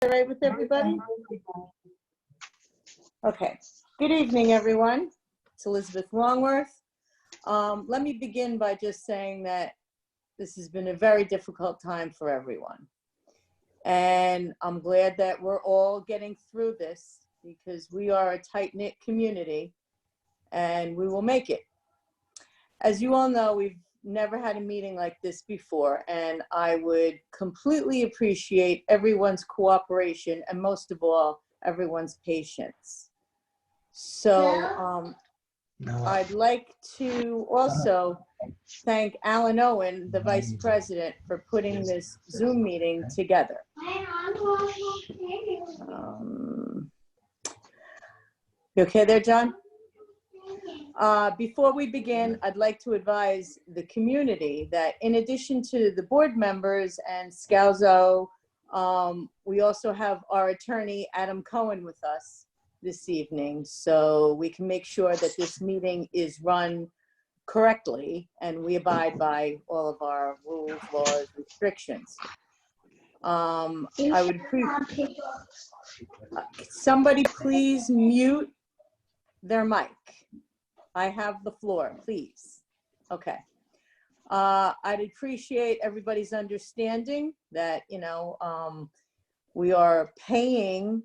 all right with everybody? Okay. Good evening, everyone. It's Elizabeth Longworth. Let me begin by just saying that this has been a very difficult time for everyone. And I'm glad that we're all getting through this because we are a tight-knit community and we will make it. As you all know, we've never had a meeting like this before, and I would completely appreciate everyone's cooperation and most of all, everyone's patience. So I'd like to also thank Alan Owen, the Vice President, for putting this Zoom meeting together. You okay there, John? Before we begin, I'd like to advise the community that in addition to the board members and Scalzo, we also have our attorney, Adam Cohen, with us this evening, so we can make sure that this meeting is run correctly and we abide by all of our rules, laws, restrictions. I would appreciate somebody please mute their mic. I have the floor, please. Okay. I'd appreciate everybody's understanding that, we are paying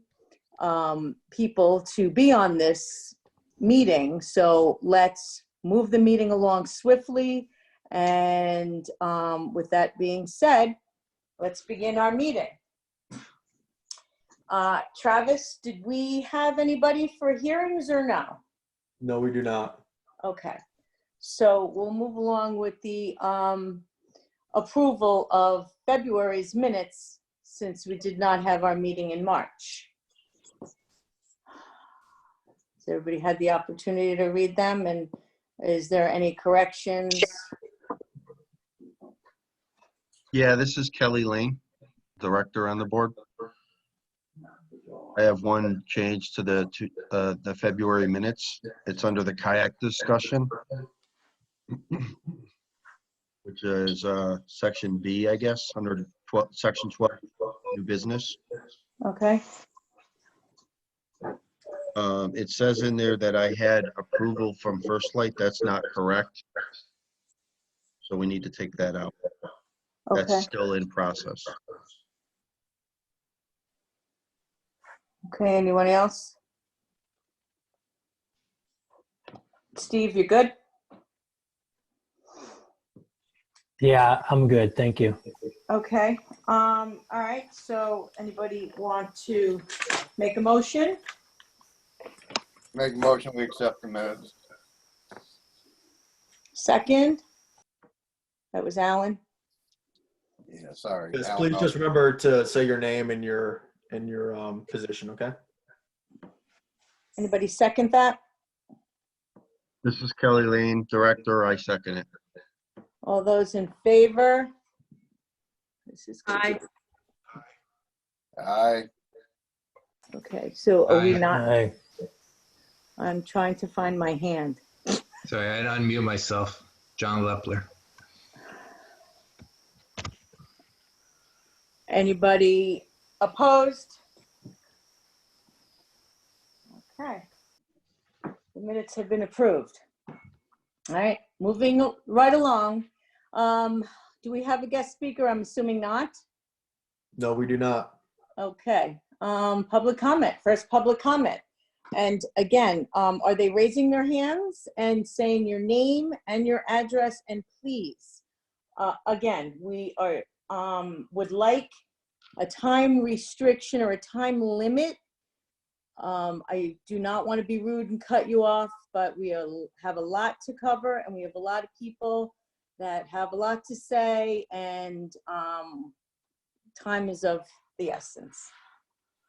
people to be on this meeting. So let's move the meeting along swiftly. And with that being said, let's begin our meeting. Travis, did we have anybody for hearings or no? No, we do not. Okay, so we'll move along with the approval of February's minutes since we did not have our meeting in March. Has everybody had the opportunity to read them, and is there any corrections? Yeah, this is Kelly Lane, director on the board. I have one change to the February minutes. It's under the kayak discussion, which is section B, I guess, under section 12, new business. Okay. It says in there that I had approval from First Light. That's not correct. So we need to take that out. Okay. That's still in process. Okay, anyone else? Steve, you good? Yeah, I'm good. Thank you. Okay. All right. So anybody want to make a motion? Make a motion, we accept the minutes. Second? That was Alan. Yeah, sorry. Yes, Alan, please just remember to say your name and your position, okay? Anybody second that? This is Kelly Lane, director. I second it. All those in favor? This is good. Aye. Aye. Okay, so are we Aye. not? Aye. I'm trying to find my hand. Sorry, I had to unmute myself. John Lepler. Anybody opposed? Okay. The minutes have been approved. All right, moving right along. Do we have a guest speaker? I'm assuming not. No, we do not. Okay, public comment, first public comment. And again, are they raising their hands and saying your name and your address? And please, again, we are would like a time restriction or a time limit. I do not want to be rude and cut you off, but we have a lot to cover and we have a lot of people that have a lot to say, and time is of the essence.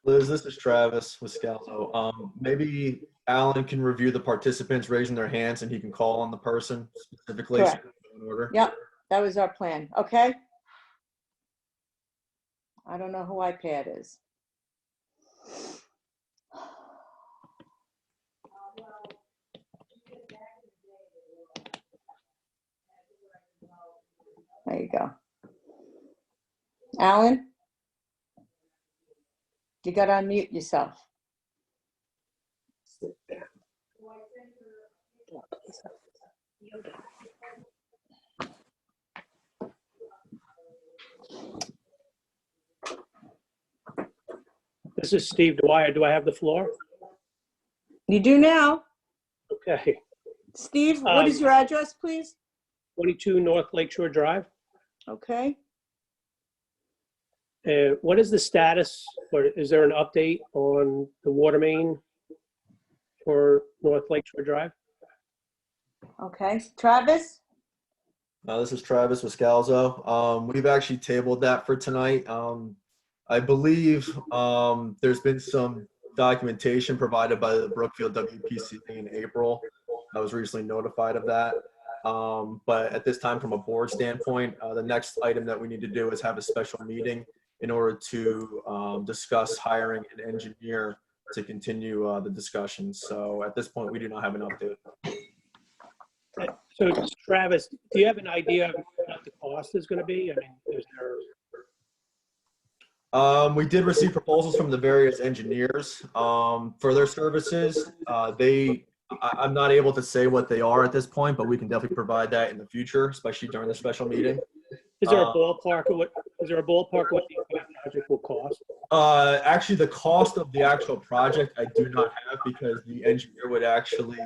Liz, this is Travis with Scalzo. Maybe Alan can review the participants raising their hands and he can call on the person specifically. Correct. In order. Yep, that was our plan. Okay. I don't know who iPad is. There you go. Alan? You got to unmute yourself. This is Steve Dwyer. Do I have the floor? You do now. Okay. Steve, what is your address, please? 22 North Lakeshore Drive. Okay. What is the status, or is there an update on the water main for North Lakeshore Drive? Okay. Travis? This is Travis with Scalzo. We've actually tabled that for tonight. I believe there's been some documentation provided by the Brookfield WPC in April. I was recently notified of that. But at this time, from a board standpoint, the next item that we need to do is have a special meeting in order to discuss hiring an engineer to continue the discussion. So at this point, we do not have an update. So Travis, do you have an idea of what the cost is going to be? I mean, is there... We did receive proposals from the various engineers for their services. I'm not able to say what they are at this point, but we can definitely provide that in the future, especially during the special meeting. Is there a ballpark of what the project will cost? Actually, the cost of the actual project I do not have, because the engineer would actually,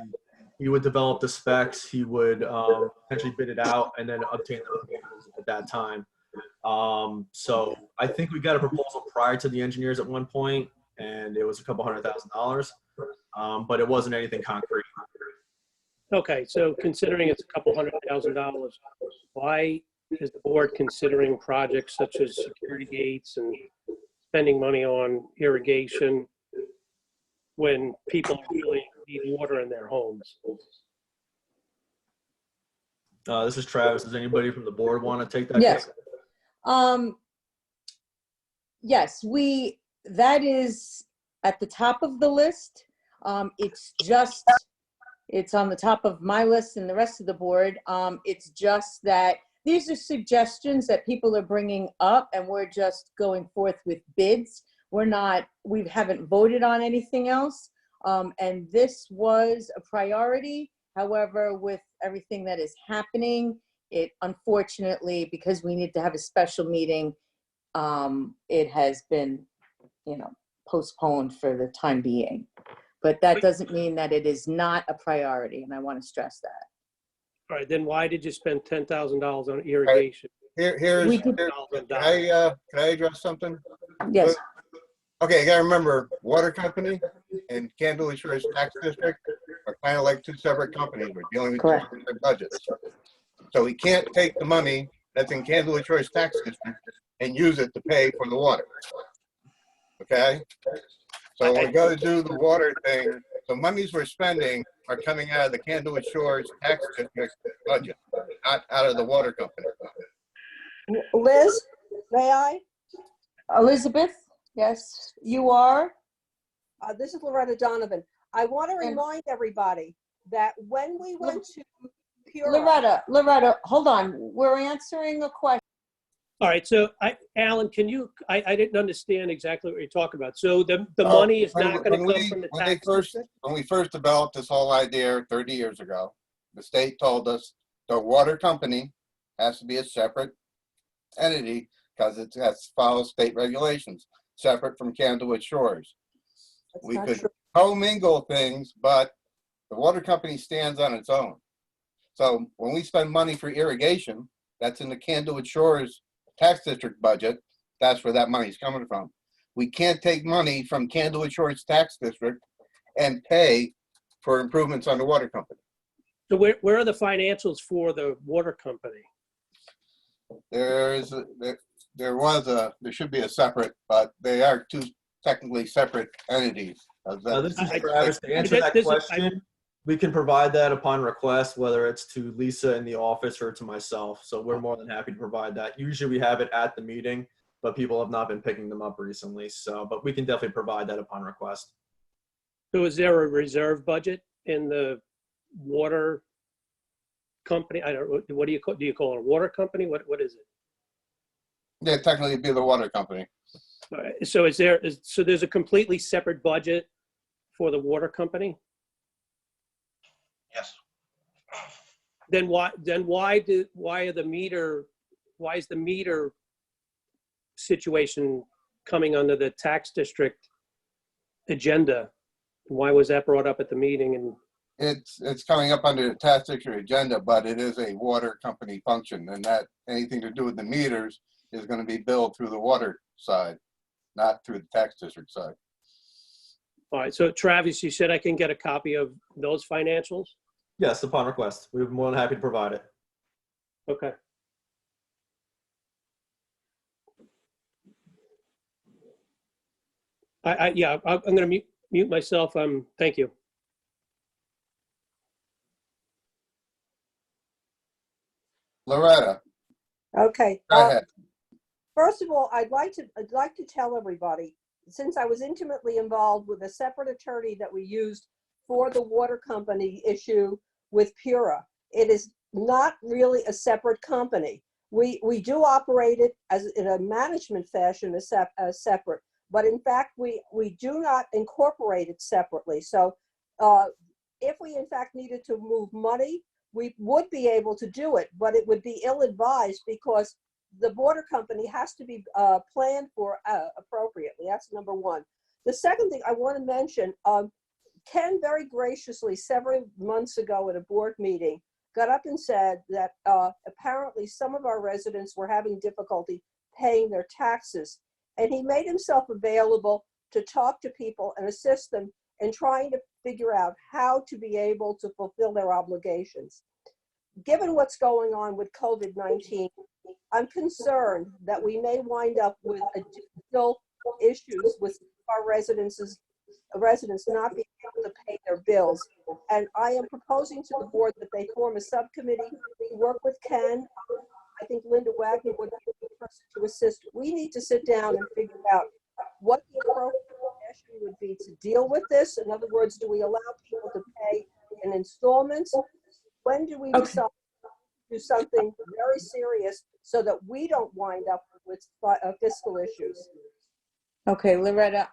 he would develop the specs, he would potentially bid it out, and then obtain the proposals at that time. So I think we got a proposal prior to the engineers at one point, and it was a couple $100,000, but it wasn't anything concrete. Okay, so considering it's a couple $100,000, why is the board considering projects such as security gates and spending money on irrigation when people really need water in their homes? This is Travis. Does anybody from the board want to take that? Yes. Yes, that is at the top of the list. It's on the top of my list and the rest of the board. It's just that these are suggestions that people are bringing up, and we're just going forth with bids. We haven't voted on anything else. And this was a priority. However, with everything that is happening, it unfortunately, because we need to have a special meeting, it has been, postponed for the time being. But that doesn't mean that it is not a priority, and I want to stress that. All right, then why did you spend $10,000 on irrigation? Can I address something? Yes. Okay, you gotta remember, water company and Candlewoodshores Tax District are kind of like two separate companies. We're dealing with two Correct. different budgets. So we can't take the money that's in Candlewoodshores Tax District and use it to pay for the water. Okay? So when we go to do the water thing, the monies we're spending are coming out of the Candlewoodshores Tax District budget, not out of the water company. Liz, may I? Elizabeth, yes, you are. This is Loretta Donovan. I want to remind everybody that when we went to Pura, Loretta, hold on. We're answering a question. All right, so Alan, I didn't understand exactly what you're talking about. So the money is not going to come from the tax district? When we first developed this whole idea 30 years ago, the state told us the water company has to be a separate entity because it has to follow state regulations, separate from Candlewoodshores. We could commingle things, but the water company stands on its own. So when we spend money for irrigation, that's in the Candlewoodshores Tax District budget. That's where that money's coming from. We can't take money from Candlewoodshores Tax District and pay for improvements on the water company. So where are the financials for the water company? There should be a separate, but they are two technically separate entities. This is Travis. To answer that question, we can provide that upon request, whether it's to Lisa in the office or to myself. So we're more than happy to provide that. Usually we have it at the meeting, but people have not been picking them up recently. So, but we can definitely provide that upon request. So is there a reserve budget in the water company? I don't know. What do you call it? A water company? What is it? Yeah, technically it'd be the water company. So so there's a completely separate budget for the water company? Yes. Then why is the meter situation coming under the tax district agenda? Why was that brought up at the meeting? And It's coming up under the tax district agenda, but it is a water company function, and that anything to do with the meters is going to be billed through the water side, not through the tax district side. all right, so Travis, you said I can get a copy of those financials? Yes, upon request. We're more than happy to provide it. Okay. Yeah, I'm going to mute myself. Thank you. Loretta, Okay. go ahead. First of all, I'd like to tell everybody, since I was intimately involved with a separate attorney that we used for the water company issue with Pura, it is not really a separate company. We do operate it as in a management fashion as separate, but in fact we do not incorporate it separately. So if we in fact needed to move money, we would be able to do it, but it would be ill-advised because the water company has to be planned for appropriately. That's number one. The second thing I want to mention, Ken very graciously several months ago at a board meeting got up and said that apparently some of our residents were having difficulty paying their taxes. And he made himself available to talk to people and assist them in trying to figure out how to be able to fulfill their obligations. Given what's going on with COVID-19, I'm concerned that we may wind up with additional issues with our residents not being able to pay their bills. And I am proposing to the board that they form a subcommittee to work with Ken. I think Linda Wagner would be the person to assist. We need to sit down and figure out what the appropriate measure would be to deal with this. In other words, do we allow people to pay in installments? When do we decide to do something very serious so that we don't wind up with fiscal issues? Okay, Loretta,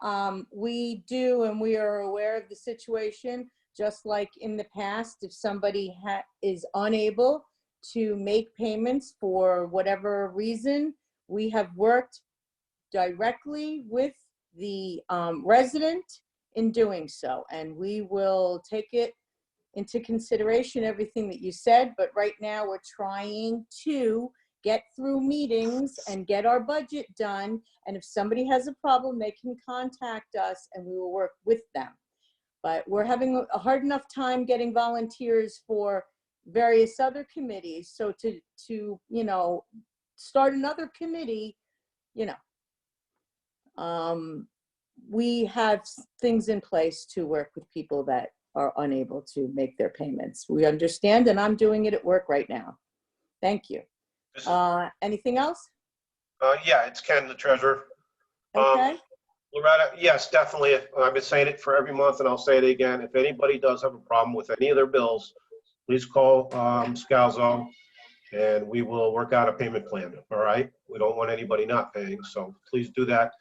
we do, and we are aware of the situation. Just like in the past, if somebody is unable to make payments for whatever reason, we have worked directly with the resident in doing so, and we will take it into consideration, everything that you said, but right now we're trying to get through meetings and get our budget done, and if somebody has a problem, they can contact us and we will work with them. But we're having a hard enough time getting volunteers for various other committees, so to you know, start another committee, you know, we have things in place to work with people that are unable to make their payments. We understand, and I'm doing it at work right now. Thank you. Anything else? Yeah, it's Ken, the treasurer. Okay. Loretta, yes, definitely. I've been saying it for every month, and I'll say it again. If anybody does have a problem with any of their bills, please call Scalzo, and we will work out a payment plan. All right? We don't want anybody not paying, so please do that.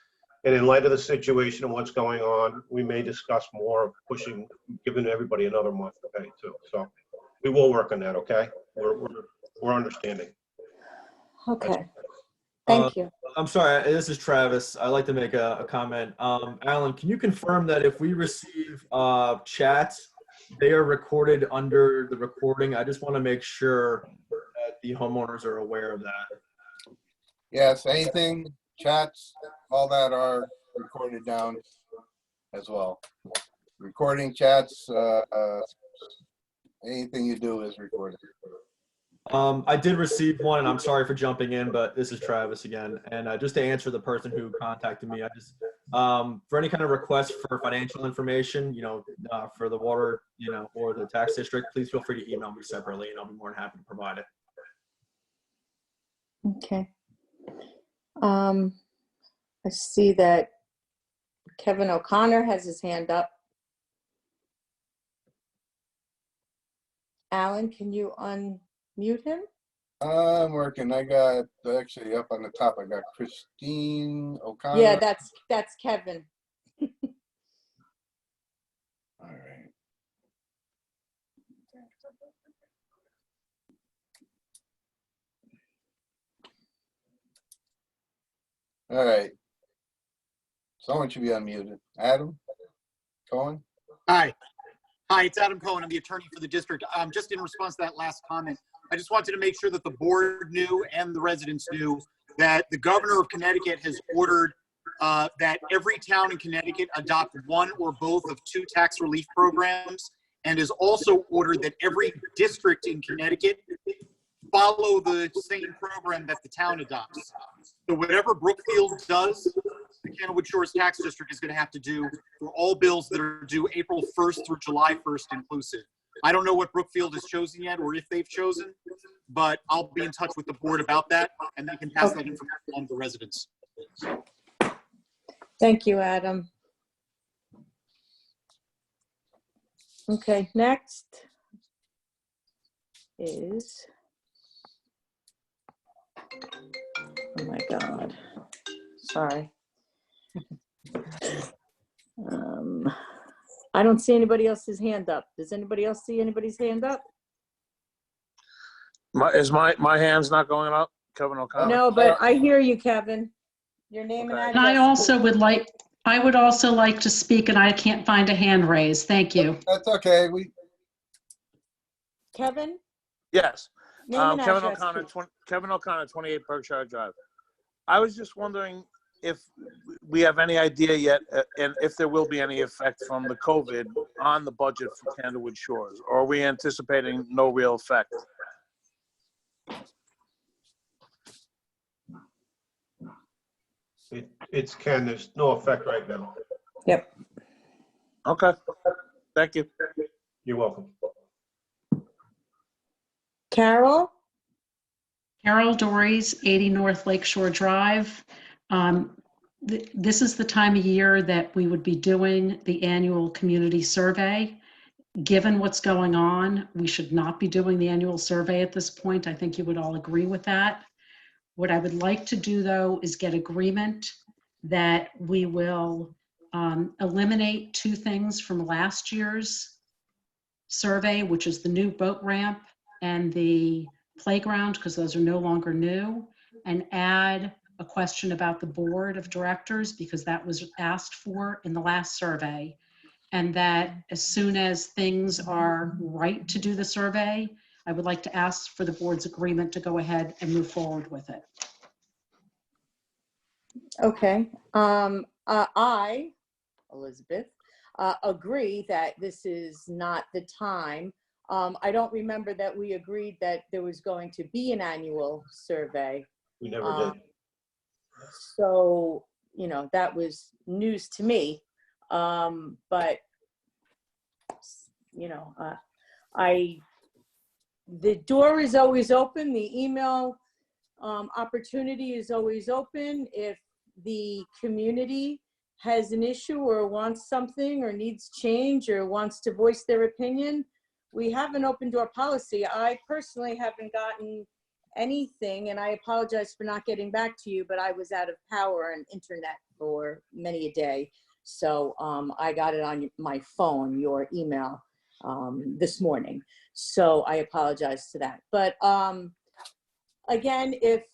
And in light of the situation and what's going on, we may discuss more pushing, giving everybody another month to pay too. So we will work on that. Okay? We're understanding. Okay. Thank you. I'm sorry, this is Travis. I'd like to make a comment. Alan, can you confirm that if we receive chats, they are recorded under the recording? I just want to make sure that the homeowners are aware of that. Yes, anything, chats, all that are recorded down as well. Recording chats, anything you do is recorded. I did receive one, and I'm sorry for jumping in, but this is Travis again. And just to answer the person who contacted me, I just, for any kind of request for financial information, you know, for the water, you know, or the tax district, please feel free to email me separately, and I'll be more than happy to provide it. Okay. I see that Kevin O'Connor has his hand up. Alan, can you unmute him? I'm working. I got, actually up on the top, I got Christine O'Connor. Yeah, that's Kevin. All right. All right. Someone should be unmuted. Adam Cohen? Hi. Hi, it's Adam Cohen. I'm the attorney for the district. Just in response to that last comment, I just wanted to make sure that the board knew and the residents knew that the governor of Connecticut has ordered that every town in Connecticut adopt one or both of 2 tax relief programs, and has also ordered that every district in Connecticut follow the same program that the town adopts. So whatever Brookfield does, the Candlewoodshores Tax District is going to have to do for all bills that are due April 1st through July 1st inclusive. I don't know what Brookfield has chosen yet or if they've chosen, but I'll be in touch with the board about that, and they can pass that information on to the residents. Thank you, Adam. Okay, next is, oh my God, sorry. I don't see anybody else's hand up. Does anybody else see anybody's hand up? My hand's not going up, Kevin O'Connor? No, but I hear you, Kevin. Your name and Okay. address. I would also like to speak, and I can't find a hand raised. Thank you. That's okay. Kevin? Yes. Name and Kevin address, O'Connor, please. Kevin O'Connor, 28 Berkshire Drive. I was just wondering if we have any idea yet, and if there will be any effect from the COVID on the budget for Candlewoodshores, or are we anticipating no real effect? It's Ken, there's no effect right now. Yep. Okay. Thank you. You're welcome. Carol? Carol Dories, 80 North Lakeshore Drive. This is the time of year that we would be doing the annual community survey. Given what's going on, we should not be doing the annual survey at this point. I think you would all agree with that. What I would like to do, though, is get agreement that we will eliminate 2 things from last year's survey, which is the new boat ramp and the playground, because those are no longer new, and add a question about the board of directors, because that was asked for in the last survey. And that as soon as things are right to do the survey, I would like to ask for the board's agreement to go ahead and move forward with it. Okay. I, Elizabeth, agree that this is not the time. I don't remember that we agreed that there was going to be an annual survey. We never did. So, you know, that was news to me. But, you know, the door is always open. The email opportunity is always open. If the community has an issue or wants something or needs change or wants to voice their opinion, we have an open door policy. I personally haven't gotten anything, and I apologize for not getting back to you, but I was out of power and internet for many a day. So I got it on my phone, your email, this morning. So I apologize to that. But again, if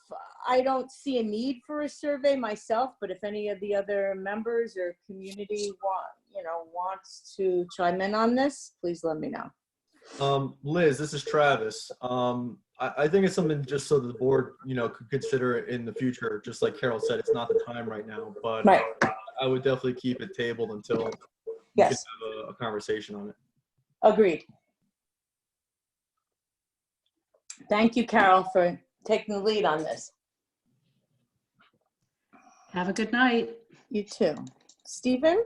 I don't see a need for a survey myself, but if any of the other members or community wants to chime in on this, please let me know. Liz, this is Travis. I think it's something just so the board, could consider it in the future. Just like Carol said, it's not the time right now, but right. I would definitely keep it tabled until we can have a conversation on it. Agreed. Thank you, Carol, for taking the lead on this. Have a good night. You too. Stephen?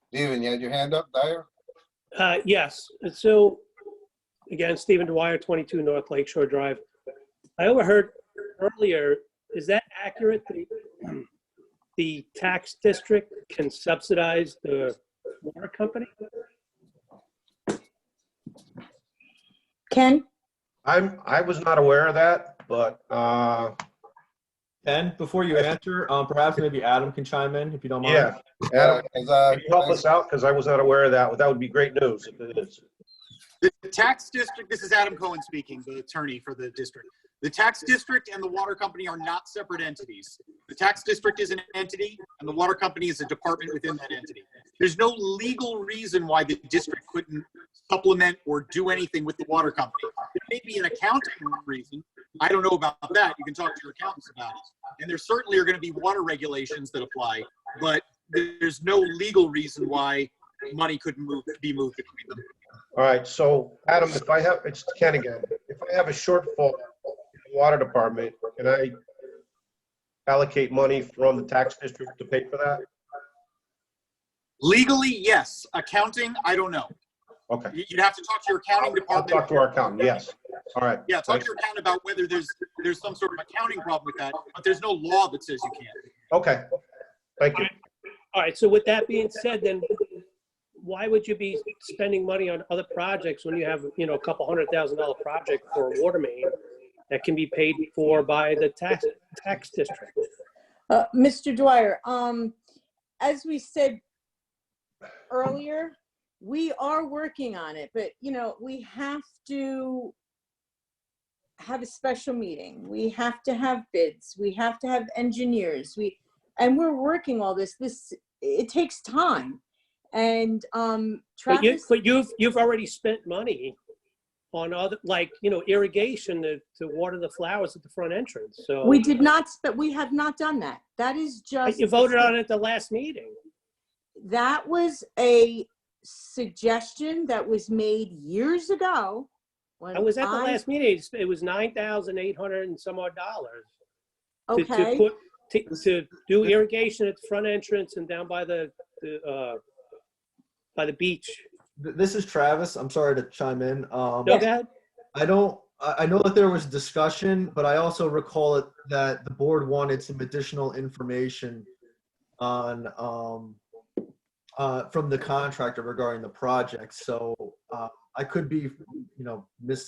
Stephen, you had your hand up, Dyer? Yes. So, again, Stephen Dwyer, 22 North Lakeshore Drive. I overheard earlier, is that accurate? The tax district can subsidize the water company? Ken? I was not aware of that, but, Ken, before you answer, perhaps maybe Adam can chime in if you don't mind. yeah. Adam, can you help us out? Because I was not aware of that. That would be great news if it is. The tax district, this is Adam Cohen speaking, the attorney for the district. The tax district and the water company are not separate entities. The tax district is an entity and the water company is a department within that entity. There's no legal reason why the district couldn't supplement or do anything with the water company. There may be an accounting reason. I don't know about that. You can talk to your accountants about it. And there certainly are going to be water regulations that apply, but there's no legal reason why money couldn't be moved between them. All right, so Adam, if I have, it's Ken again. If I have a shortfall in the water department, can I allocate money from the tax district to pay for that? Legally, yes. Accounting, I don't know. Okay. You'd have to talk to your accounting I'll department. talk to our accountant, yes. All right. Yeah, talk to your accountant about whether there's some sort of accounting problem with that, but there's no law that says you can't. Okay, thank you. All right, so with that being said, then why would you be spending money on other projects when you have, you know, a couple $100,000 project for a water main that can be paid for by the tax district? Mr. Dwyer, as we said earlier, we are working on it, but you know, we have to have a special meeting. We have to have bids. We have to have engineers. And we're working all this. It takes time. And Travis, but you've already spent money on other, like, you know, irrigation to water the flowers at the front entrance. So we did not, we have not done that. That is just. You voted on it at the last meeting. That was a suggestion that was made years ago. When I was at the last meeting. It was $9,800 and some odd dollars. Okay. To do irrigation at the front entrance and down by the beach. This is Travis. I'm sorry to chime in. No, go ahead. I know that there was discussion, but I also recall that the board wanted some additional information on from the contractor regarding the project. So I could be, you know,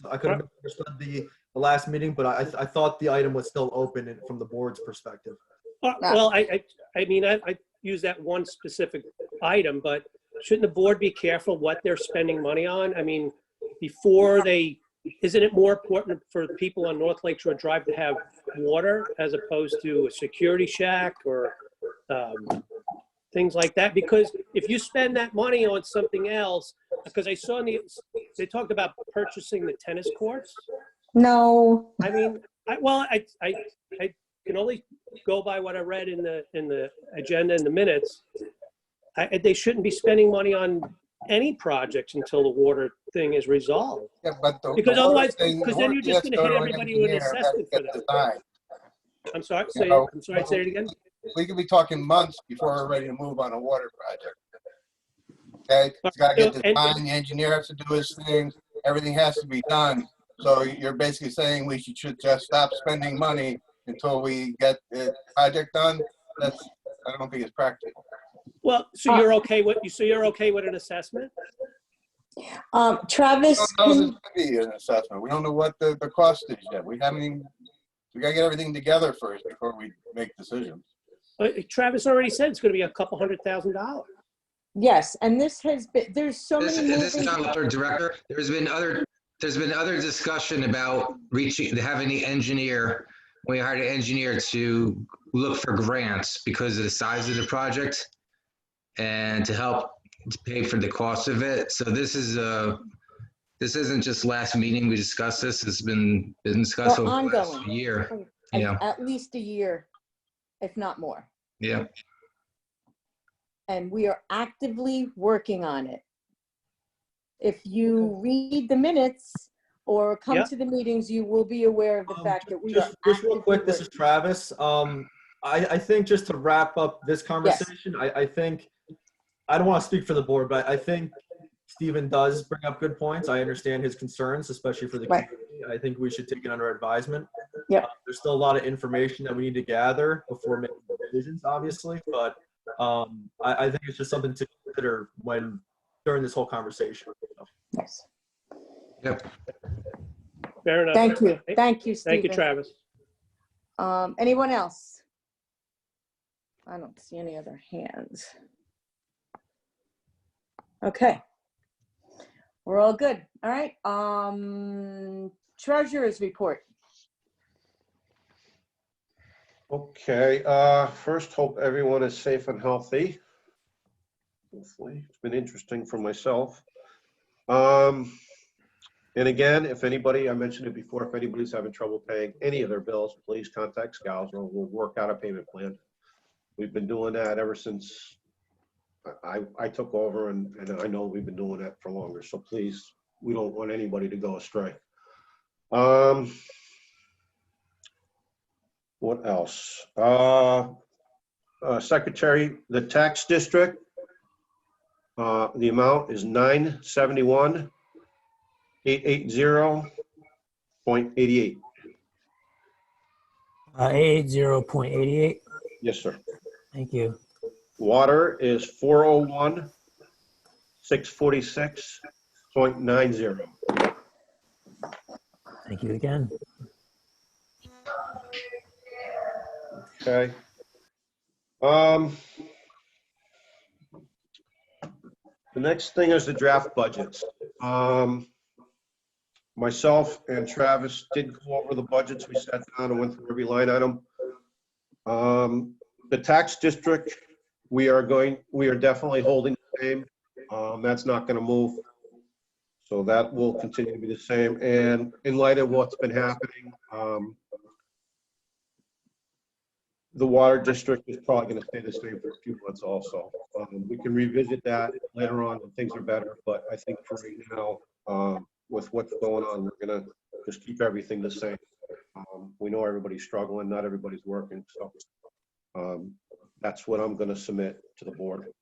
I could have misunderstood the last meeting, but I thought the item was still open from the board's perspective. Well, I mean, I use that one specific item, but shouldn't the board be careful what they're spending money on? I mean, isn't it more important for people on North Lakeshore Drive to have water as opposed to a security shack or things like that? Because if you spend that money on something else, because I saw they talked about purchasing the tennis courts. No. I mean, I can only go by what I read in the agenda and the minutes. They shouldn't be spending money on any projects until the water thing is resolved. Yeah, but Because otherwise, because then you're just going to hit everybody with an assessment for that. I'm sorry. Say it again. We could be talking months before we're ready to move on a water project. Okay, it's got to get designed. The engineer has to do his thing. Everything has to be done. So you're basically saying we should just stop spending money until we get the project done. I don't think it's practical. Well, so you're okay with an assessment? Travis, We don't know there's be an assessment. We don't know what the cost is yet. We got to get everything together first before we make decisions. Travis already said it's going to be a couple $100,000. Yes, and this has been. There's so many moving. This is not our director. There's been other discussion about having the engineer. We hired an engineer to look for grants because of the size of the project and to help to pay for the cost of it. So this isn't just last meeting we discussed this. It's been discussed over the last year. Yeah. At least a year, if not more. Yeah. And we are actively working on it. If you read the minutes or come to the meetings, you will be aware of the fact that we are just real quick. This is Travis. I think just to wrap up this conversation, yes. I think I don't want to speak for the board, but I think Stephen does bring up good points. I understand his concerns, especially for the community. I think we should take it under advisement. Yep. There's still a lot of information that we need to gather before making decisions, obviously, but I think it's just something to consider during this whole conversation. Yes. Yep. Fair enough. Thank you. Thank you, Thank you, Stephen. Travis. Anyone else? I don't see any other hands. Okay. We're all good. All right. Treasurer's report. Okay, first, hope everyone is safe and healthy. Hopefully, it's been interesting for myself. And again, if anybody, I mentioned it before, if anybody's having trouble paying any of their bills, please contact Scalzo. We'll work out a payment plan. We've been doing that ever since I took over, and I know we've been doing that for longer. So please, we don't want anybody to go astray. What else? Secretary, the tax district, the amount is 971,880.88. 880.88. Yes, sir. Thank you. Water is 401,646.90. Thank you again. Okay. The next thing is the draft budgets. Myself and Travis did go over the budgets. We sat down and went through every line item. The tax district, we are definitely holding the same. That's not going to move. So that will continue to be the same. And in light of what's been happening, the water district is probably going to stay the same for a few months also. We can revisit that later on when things are better, but I think for right now, with what's going on, we're going to just keep everything the same. We know everybody's struggling, not everybody's working, so that's what I'm going to submit to the board.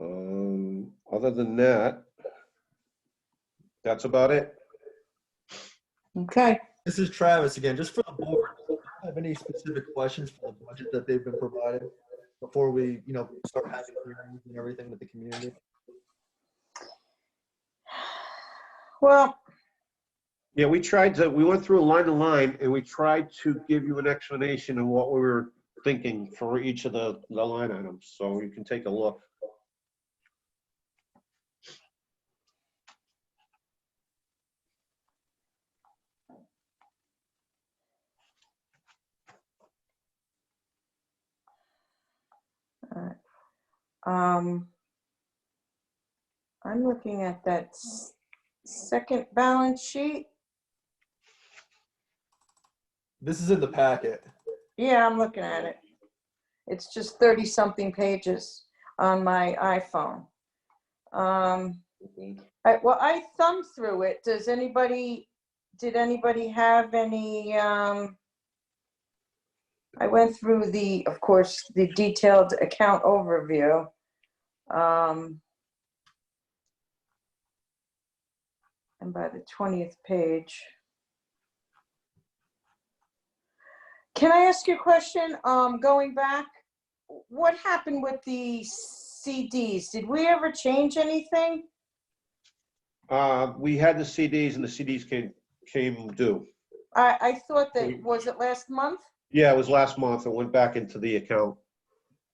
Other than that, that's about it. Okay. This is Travis again, just for the board. Do you have any specific questions for the budget that they've been provided before we, start having hearings and everything with the community? Well, Yeah, we went through line to line, and we tried to give you an explanation of what we were thinking for each of the line items, so you can take a look. I'm looking at that second balance sheet. This is in the packet. Yeah, I'm looking at it. It's just 30-something pages on my iPhone. I thumbed through it. Did anybody have any, I went through of course, the detailed account overview. And by the 20th page. Can I ask you a question? Going back, what happened with the CDs? Did we ever change anything? We had the CDs, and the CDs came due. I thought that, was it last month? Yeah, it was last month. It went back into the account.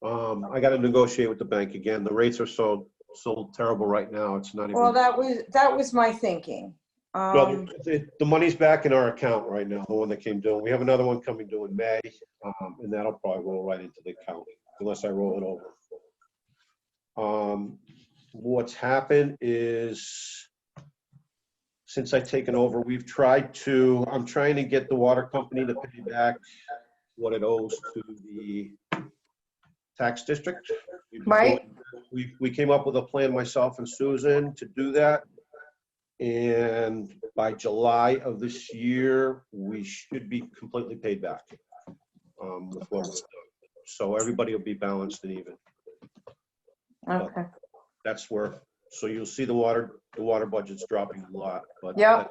I got to negotiate with the bank again. The rates are so terrible right now. It's not even. Well, that was my thinking. Well, the money's back in our account right now, the one that came due. We have another one coming due in May, and that'll probably roll right into the account unless I roll it over. What's happened is, since I've taken over, I'm trying to get the water company to pay back what it owes to the tax district. Right. We came up with a plan, myself and Susan, to do that. And by July of this year, we should be completely paid back with what we've done. So everybody will be balanced and even. Okay. But that's where, so you'll see the water budget's dropping a lot, but yeah,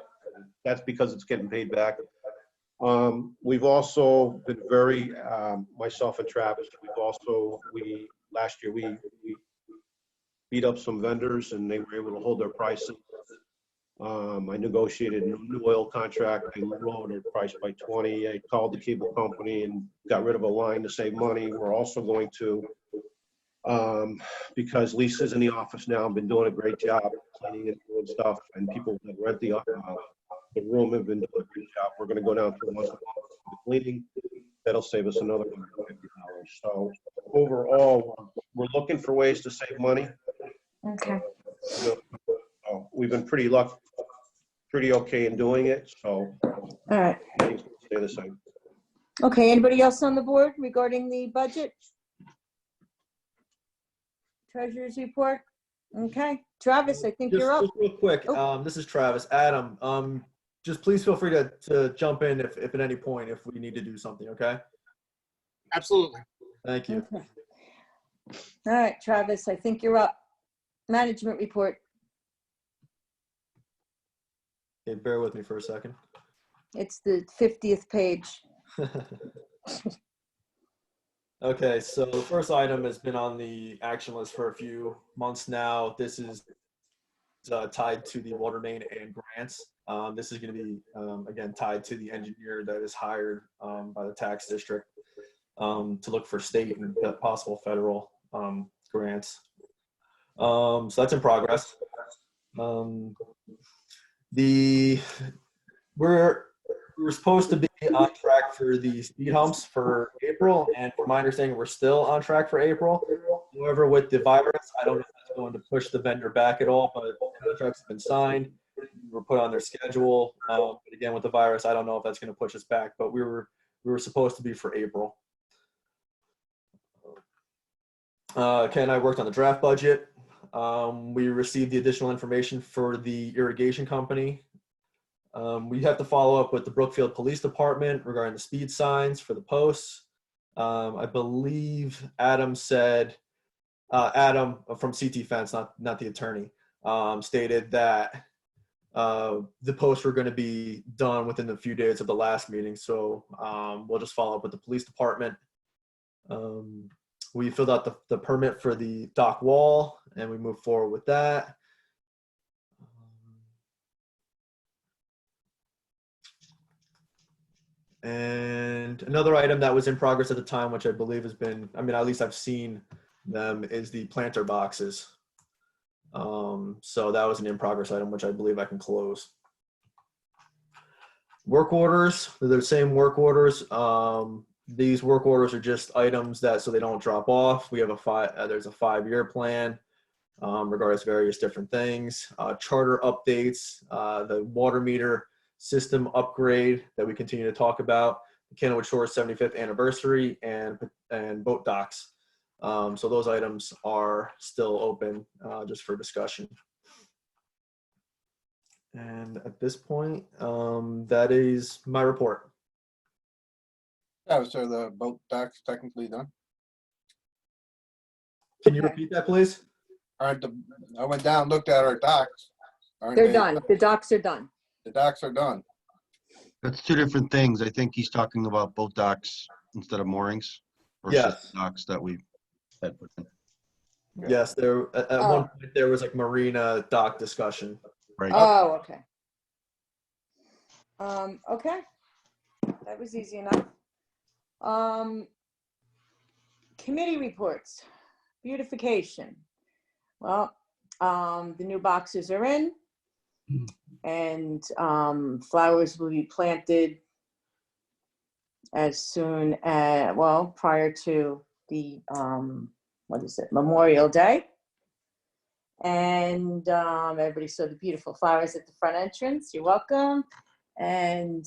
that's because it's getting paid back. We've also been very, myself and Travis, last year we beat up some vendors, and they were able to hold their prices. I negotiated a new oil contract. I lowered the price by 20. I called the cable company and got rid of a line to save money. We're also going to, because Lisa's in the office now, been doing a great job cleaning and doing stuff, and people that rent the room have been doing a great job. We're going to go down to once a month for the cleaning. That'll save us another $150. So overall, we're looking for ways to save money. Okay. So we've been pretty okay in doing it. So All right. things will stay the same. Okay, anybody else on the board regarding the budget? Treasurer's report? Okay, Travis, I think you're up. Just real quick, this is Travis. Adam, just please feel free to jump in if at any point if we need to do something, okay? Absolutely. Thank you. Okay. All right, Travis, I think you're up. Management report. Okay, bear with me for a second. It's the 50th page. Okay, so the first item has been on the action list for a few months now. This is tied to the water main and grants. This is going to be, again, tied to the engineer that is hired by the tax district to look for state and possible federal grants. So that's in progress. We were supposed to be on track for the speed humps for April, and from my understanding, we're still on track for April. However, with the virus, I don't know if that's going to push the vendor back at all, but the contracts have been signed. We're put on their schedule. But again, with the virus, I don't know if that's going to push us back, but we were supposed to be for April. Ken and I worked on the draft budget. We received the additional information for the irrigation company. We have to follow up with the Brookfield Police Department regarding the speed signs for the posts. I believe Adam said, Adam from CT Fence, not the attorney, stated that the posts were going to be done within a few days of the last meeting. So we'll just follow up with the police department. We filled out the permit for the dock wall and we moved forward with that. And another item that was in progress at the time, which I believe has been, I mean, at least I've seen them, is the planter boxes. So that was an in progress item, which I believe I can close. Work orders, they're the same work orders. These work orders are just items that, so they don't drop off. We have there's a 5-year plan regarding various different things. Charter updates, the water meter system upgrade that we continue to talk about, the Candlewoodshores 75th anniversary, and boat docks. So those items are still open just for discussion. And at this point, that is my report. Yeah, so the boat dock's technically done. Can you repeat that, please? I went down, looked at our docks. They're done. The docks are done. The docks are done. That's two different things. I think he's talking about boat docks instead of moorings. Versus Yes. docks that we had put in. Yes, there at one point there was like marina dock discussion. Right. Oh, okay. Okay. That was easy enough. Committee reports. Beautification. Well, the new boxes are in, and flowers will be planted as soon as, well, prior to the Memorial Day. And everybody saw the beautiful flowers at the front entrance. You're welcome. And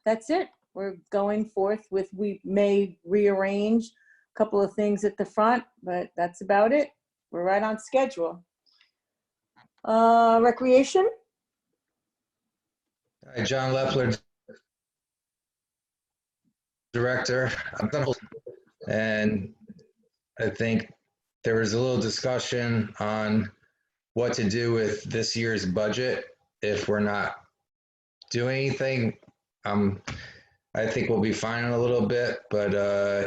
that's it. We're going forth with, we may rearrange a couple of things at the front, but that's about it. We're right on schedule. Recreation? Hi, John Leffler, Director. And I think there was a little discussion on what to do with this year's budget if we're not doing anything. I think we'll be fine in a little bit, but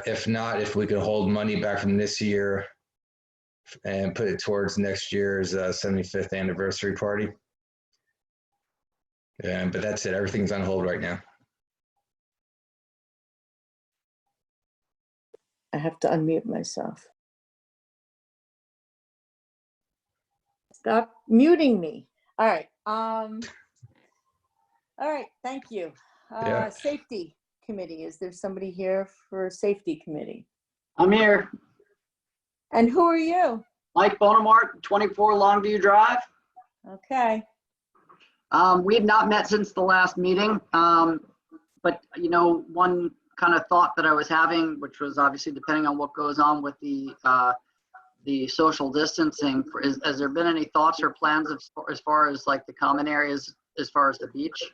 if not, if we could hold money back from this year and put it towards next year's 75th anniversary party. But that's it. Everything's on hold right now. I have to unmute myself. Stop muting me. All right. All right. Thank you. Yeah. Safety committee. Is there somebody here for safety committee? I'm here. And who are you? Mike Bonamart, 24 Longview Drive. Okay. We have not met since the last meeting, but you know, one kind of thought that I was having, which was obviously depending on what goes on with the social distancing, has there been any thoughts or plans as far as like the common areas, as far as the beach?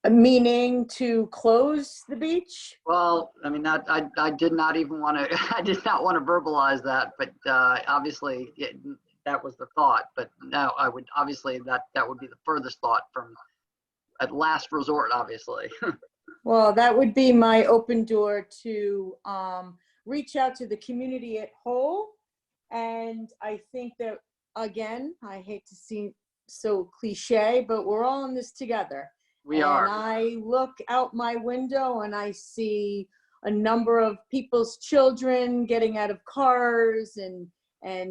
Meaning to close the beach? Well, I mean, I did not even want to, I did not want to verbalize that, but obviously that was the thought. But now I would, obviously that would be the furthest thought from at last resort, obviously. Well, that would be my open door to reach out to the community at whole. And I think that, again, I hate to seem so cliche, but we're all in this together. We are. And I look out my window and I see a number of people's children getting out of cars and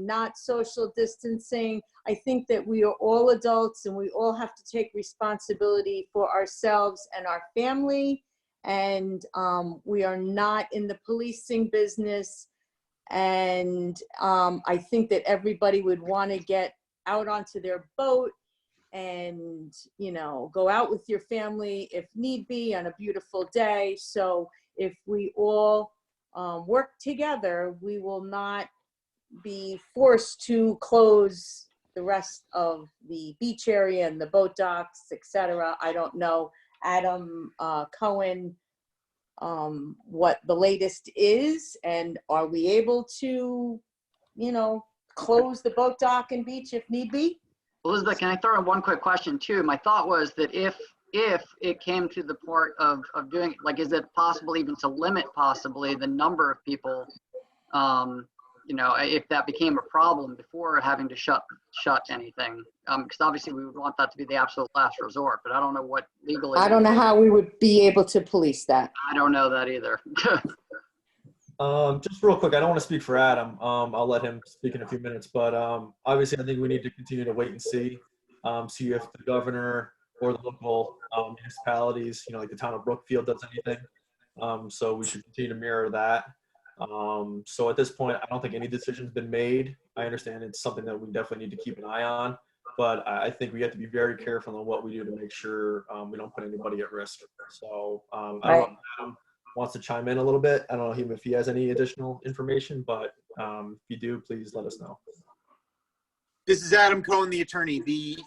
not social distancing. I think that we are all adults and we all have to take responsibility for ourselves and our family. And we are not in the policing business. And I think that everybody would want to get out onto their boat and, you know, go out with your family if need be on a beautiful day. So if we all work together, we will not be forced to close the rest of the beach area and the boat docks, etc. I don't know, Adam Cohen, what the latest is, and are we able to, you know, close the boat dock and beach if need be? Elizabeth, can I throw in one quick question too? My thought was that if it came to the part of doing, like, is it possible even to limit possibly the number of people, you know, if that became a problem before having to shut anything? Because obviously we would want that to be the absolute last resort, but I don't know what legally. I don't know how we would be able to police that. I don't know that either. Just real quick, I don't want to speak for Adam. I'll let him speak in a few minutes, but obviously I think we need to continue to wait and see if the governor or the local municipalities, you know, like the town of Brookfield does anything. So we should continue to mirror that. So at this point, I don't think any decision's been made. I understand it's something that we definitely need to keep an eye on, but I think we have to be very careful on what we do to make sure we don't put anybody at risk. So I don't know if Adam wants to chime in a little bit. I don't know if he has any additional information, but if you do, please let us know. This is Adam Cohen, the attorney. The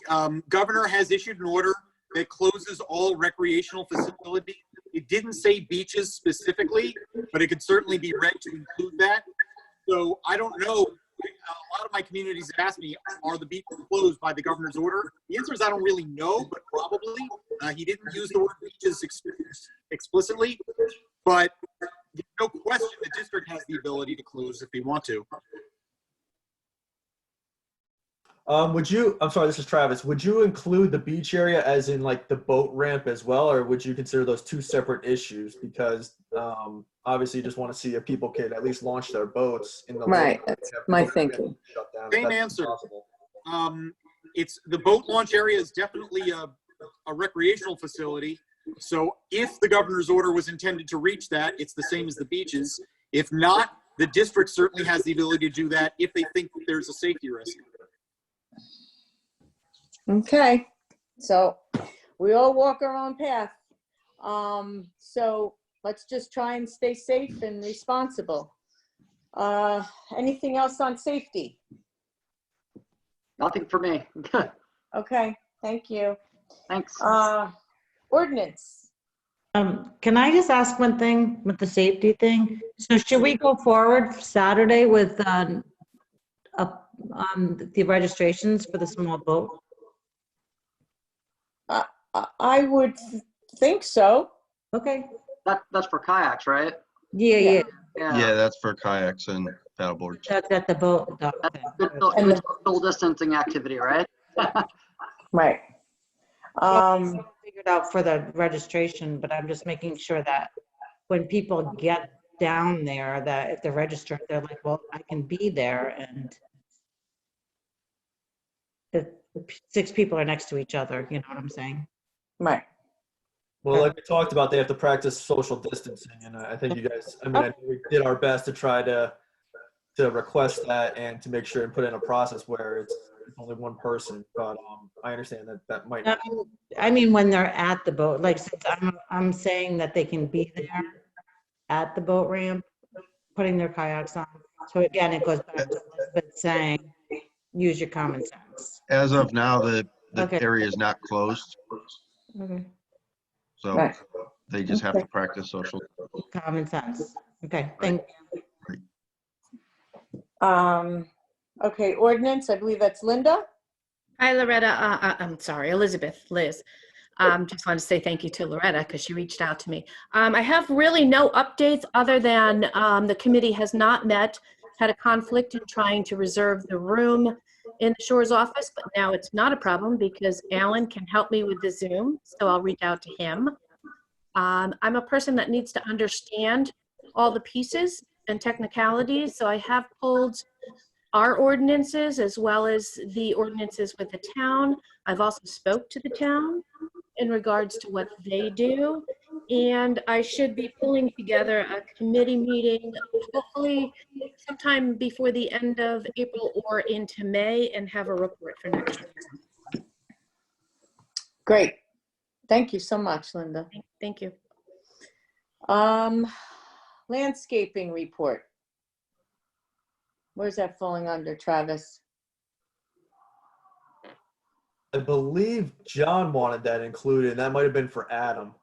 governor has issued an order that closes all recreational facilities. It didn't say beaches specifically, but it could certainly be read to include that. So I don't know. A lot of my communities have asked me, are the beaches closed by the governor's order? The answer is I don't really know, but probably. He didn't use the word beaches explicitly, but there's no question the district has the ability to close if they want to. I'm sorry, this is Travis. Would you include the beach area as in like the boat ramp as well, or would you consider those two separate issues? Because obviously you just want to see if people could at least launch their boats in the Right, lake. that's my thinking. Shut down. Same That's answer. impossible. It's the boat launch area is definitely a recreational facility. So if the governor's order was intended to reach that, it's the same as the beaches. If not, the district certainly has the ability to do that if they think that there's a safety risk. Okay, so we all walk our own path. So let's just try and stay safe and responsible. Anything else on safety? Nothing for me. Okay, thank you. Thanks. Ordinance. Can I just ask one thing with the safety thing? So should we go forward Saturday with the registrations for the small boat? I would think so. Okay. That's for kayaks, right? Yeah. Yeah, that's for kayaks and paddleboards. That's at the boat. That's Okay. good social distancing activity, right? Right. Figured out for the registration, but I'm just making sure that when people get down there, that if they're registered, they're like, well, I can be there, and the 6 people are next to each other, you know what I'm saying? Right. Well, like we talked about, they have to practice social distancing, and I think you guys, I mean, I know we did our best to try to request that and to make sure and put in a process where it's only one person, but I understand that might not. I mean, when they're at the boat, like, since I'm saying that they can be there at the boat ramp, putting their kayaks on. So again, it goes back to Elizabeth saying, use your common sense. As of now, the Okay. area is not closed, Okay. so Right. they just have to practice social. Common sense. Okay, thank Okay, ordinance, I believe that's Linda. Hi, Loretta. I'm sorry, Elizabeth, Liz. Just want to say thank you to Loretta because she reached out to me. I have really no updates other than the committee has not met, had a conflict in trying to reserve the room in the Shores office, but now it's not a problem because Alan can help me with the Zoom, so I'll reach out to him. I'm a person that needs to understand all the pieces and technicalities, so I have pulled our ordinances as well as the ordinances with the town. I've also spoke to the town in regards to what they do, and I should be pulling together a committee meeting hopefully sometime before the end of April or into May and have a report for next year. Great. Thank you so much, Linda. Thank you. Landscaping report. Where's that falling under, Travis? I believe John wanted that included, and that might have been for Adam,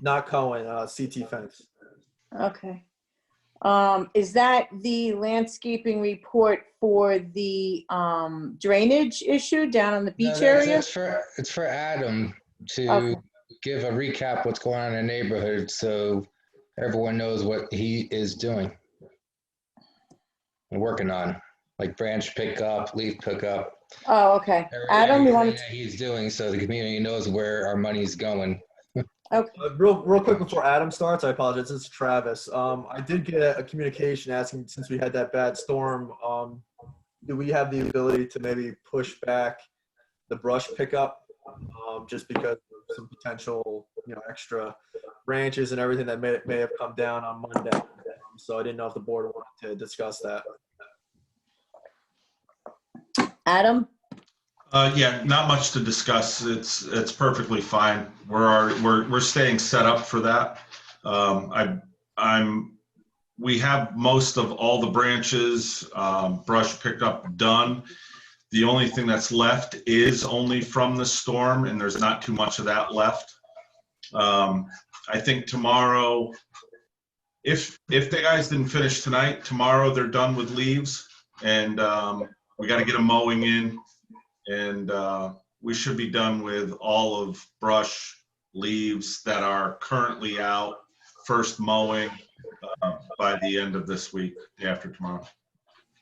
not Cohen, CT Fence. Okay. Is that the landscaping report for the drainage issue down in the beach area? It's for Adam to Okay. give a recap what's going on in the neighborhood so everyone knows what he is doing and working on, like branch pickup, leaf pickup. Oh, okay. Adam, you want everything that he's doing so the community knows where our money's going. Okay. Real quick before Adam starts, I apologize. This is Travis. I did get a communication asking, since we had that bad storm, do we have the ability to maybe push back the brush pickup, just because of some potential, extra branches and everything that may have come down on Monday. So I didn't know if the board wanted to discuss that. Adam? Yeah, not much to discuss. It's perfectly fine. We're staying set up for that. We have most of all the branches, brush picked up done. The only thing that's left is only from the storm, and there's not too much of that left. I think tomorrow, if the guys didn't finish tonight, tomorrow they're done with leaves, and we got to get a mowing in, and we should be done with all of brush, leaves that are currently out, first mowing by the end of this week, day after tomorrow.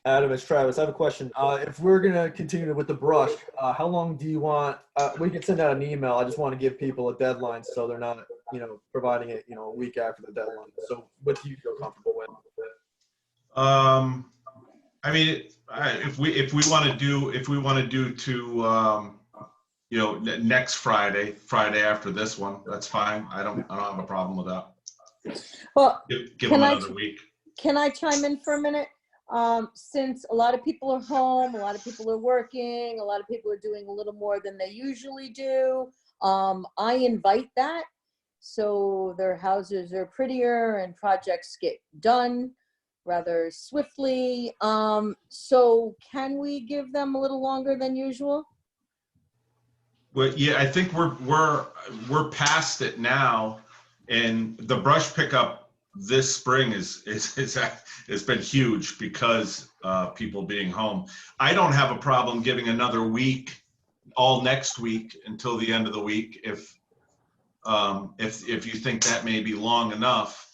Adam, it's Travis. I have a question. If we're going to continue with the brush, how long do you want? We can send out an email. I just want to give people a deadline so they're not, providing it, a week after the deadline. So what do you feel comfortable with? I mean, if we want to do to, next Friday after this one, that's fine. I don't have a problem with that. Well, Give them another week. Can I chime in for a minute? Since a lot of people are home, a lot of people are working, a lot of people are doing a little more than they usually do, I invite that. So their houses are prettier and projects get done rather swiftly. So can we give them a little longer than usual? Well, yeah, I think we're past it now, and the brush pickup this spring it's been huge because people being home. I don't have a problem giving another week, all next week until the end of the week, if you think that may be long enough.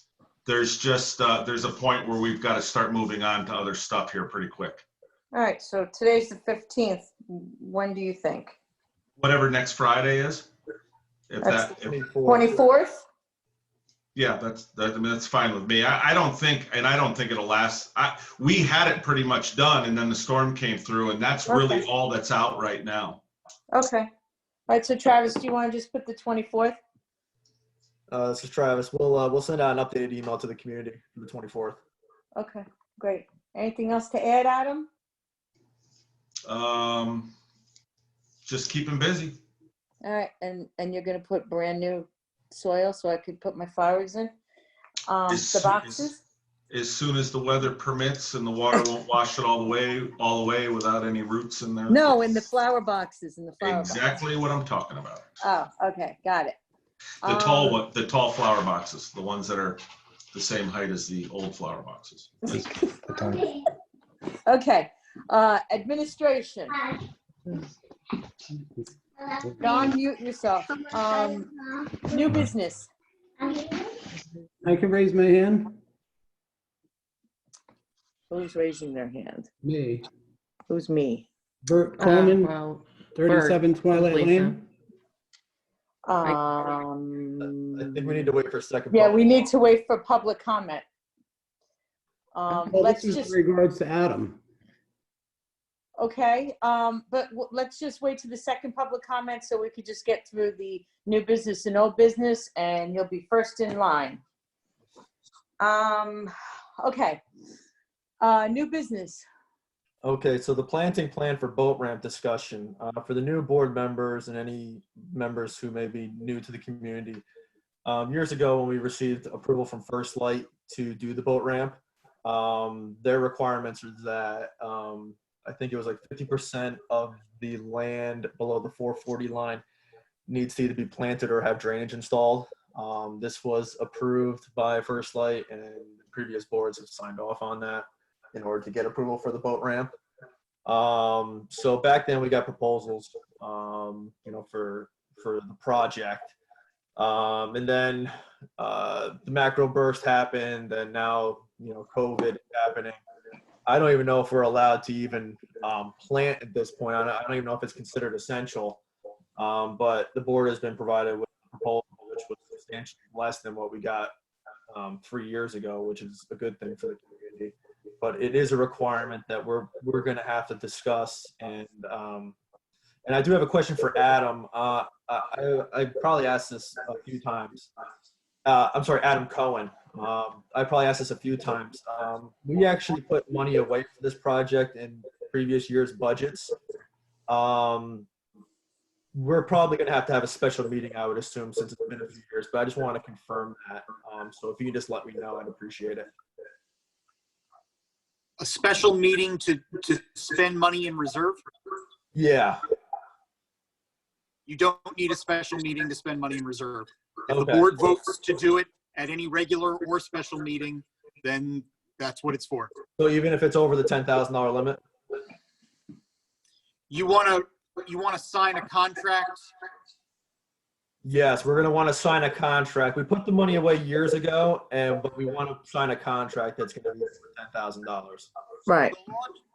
There's just, there's a point where we've got to start moving on to other stuff here pretty quick. All right, so today's the 15th. When do you think? Whatever next Friday is. If That's that, the if, 24th? yeah, I mean, that's fine with me. I don't think it'll last. We had it pretty much done and then the storm came through and that's really Okay. all that's out right now. Okay. All right, so Travis, do you want to just put the 24th? This is Travis. We'll send out an updated email to the community for the 24th. Okay, great. Anything else to add, Adam? Just keep them busy. All right, and you're gonna put brand new soil so I could put my flowers in? The boxes? As soon as the weather permits and the water won't wash it all the way without any roots in there. No, in the flower boxes, Exactly what I'm talking about. Oh, okay, got it. The tall flower boxes, the ones that are the same height as the old flower boxes. Okay, administration. Don, mute yourself. New business. I can raise my hand. Who's raising their hand? Me. Who's me? Bert Coleman, Well, 37 Twilight Lisa. Lane. I think we need to wait for a second. Yeah, we need to wait for public comment. Well, Let's this is just, in regards to Adam. okay, but let's just wait to the second public comment so we could just get through the new business and old business, and you'll be first in line. Okay, new business. Okay, so the planting plan for boat ramp discussion, for the new board members and any members who may be new to the community. Years ago, when we received approval from First Light to do the boat ramp, their requirements are that I think it was like 50% of the land below the 440 line needs to either be planted or have drainage installed. This was approved by First Light and previous boards have signed off on that in order to get approval for the boat ramp. So back then we got proposals, for the project. And then the macro burst happened and now, COVID is happening. I don't even know if we're allowed to even plant at this point. I don't even know if it's considered essential. But the board has been provided with a proposal which was substantially less than what we got 3 years ago, which is a good thing for the community. But it is a requirement that we're going to have to discuss. And I do have a question for Adam. I probably asked this a few times. I'm sorry, Adam Cohen. I probably asked this a few times. We actually put money away for this project in previous year's budgets. We're probably going to have a special meeting, I would assume, since it's been a few years. But I just want to confirm that. So if you could just let me know, I'd appreciate it. A special meeting to spend money in reserve? Yeah. You don't need a special meeting to spend money in reserve. If the Okay. board votes to do it at any regular or special meeting, then that's what it's for. So even if it's over the $10,000 limit? You want to sign a contract? Yes, we're going to want to sign a contract. We put the money away years ago, but we want to sign a contract that's going to be for $10,000. Right.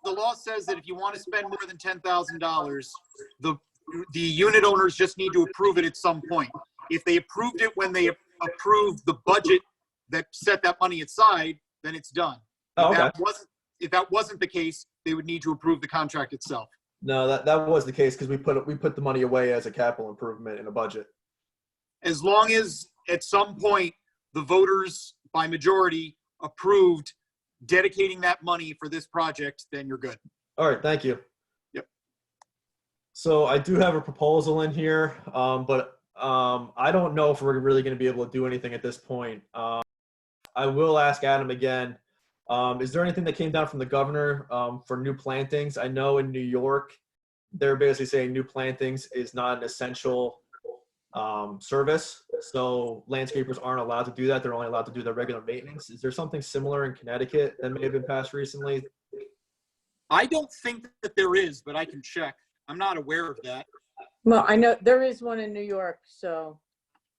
The law says that if you want to spend more than $10,000, the unit owners just need to approve it at some point. If they approved it when they approved the budget that set that money aside, then it's done. Oh, okay. If that wasn't the case, they would need to approve the contract itself. No, that was the case because we put the money away as a capital improvement in a budget. As long as at some point the voters by majority approved dedicating that money for this project, then you're good. All right, thank you. Yep. So I do have a proposal in here, but I don't know if we're really going to be able to do anything at this point. I will ask Adam again. Is there anything that came down from the governor for new plantings? I know in New York, they're basically saying new plantings is not an essential service. So landscapers aren't allowed to do that. They're only allowed to do their regular maintenance. Is there something similar in Connecticut that may have been passed recently? I don't think that there is, but I can check. I'm not aware of that. Well, I know there is one in New York, so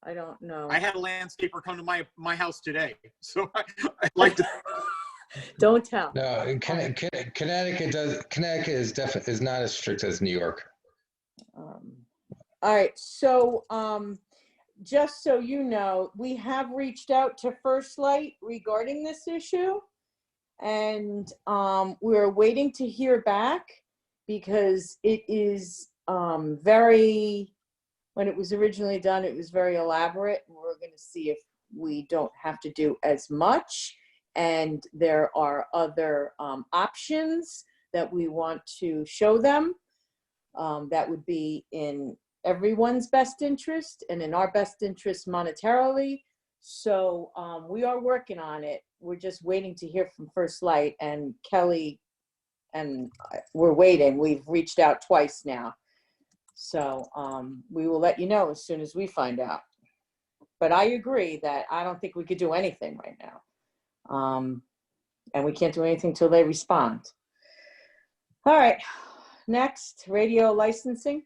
I don't know. I had a landscaper come to my house today, so I'd like to. Don't tell. No, Connecticut is not as strict as New York. All right, so just so you know, we have reached out to First Light regarding this issue, and we're waiting to hear back because it is very, when it was originally done, it was very elaborate. We're going to see if we don't have to do as much, and there are other options that we want to show them. That would be in everyone's best interest and in our best interest monetarily. So we are working on it. We're just waiting to hear from First Light, and Kelly, and we're waiting. We've reached out twice now. So we will let you know as soon as we find out. But I agree that I don't think we could do anything right now. And we can't do anything till they respond. All right, next, radio licensing.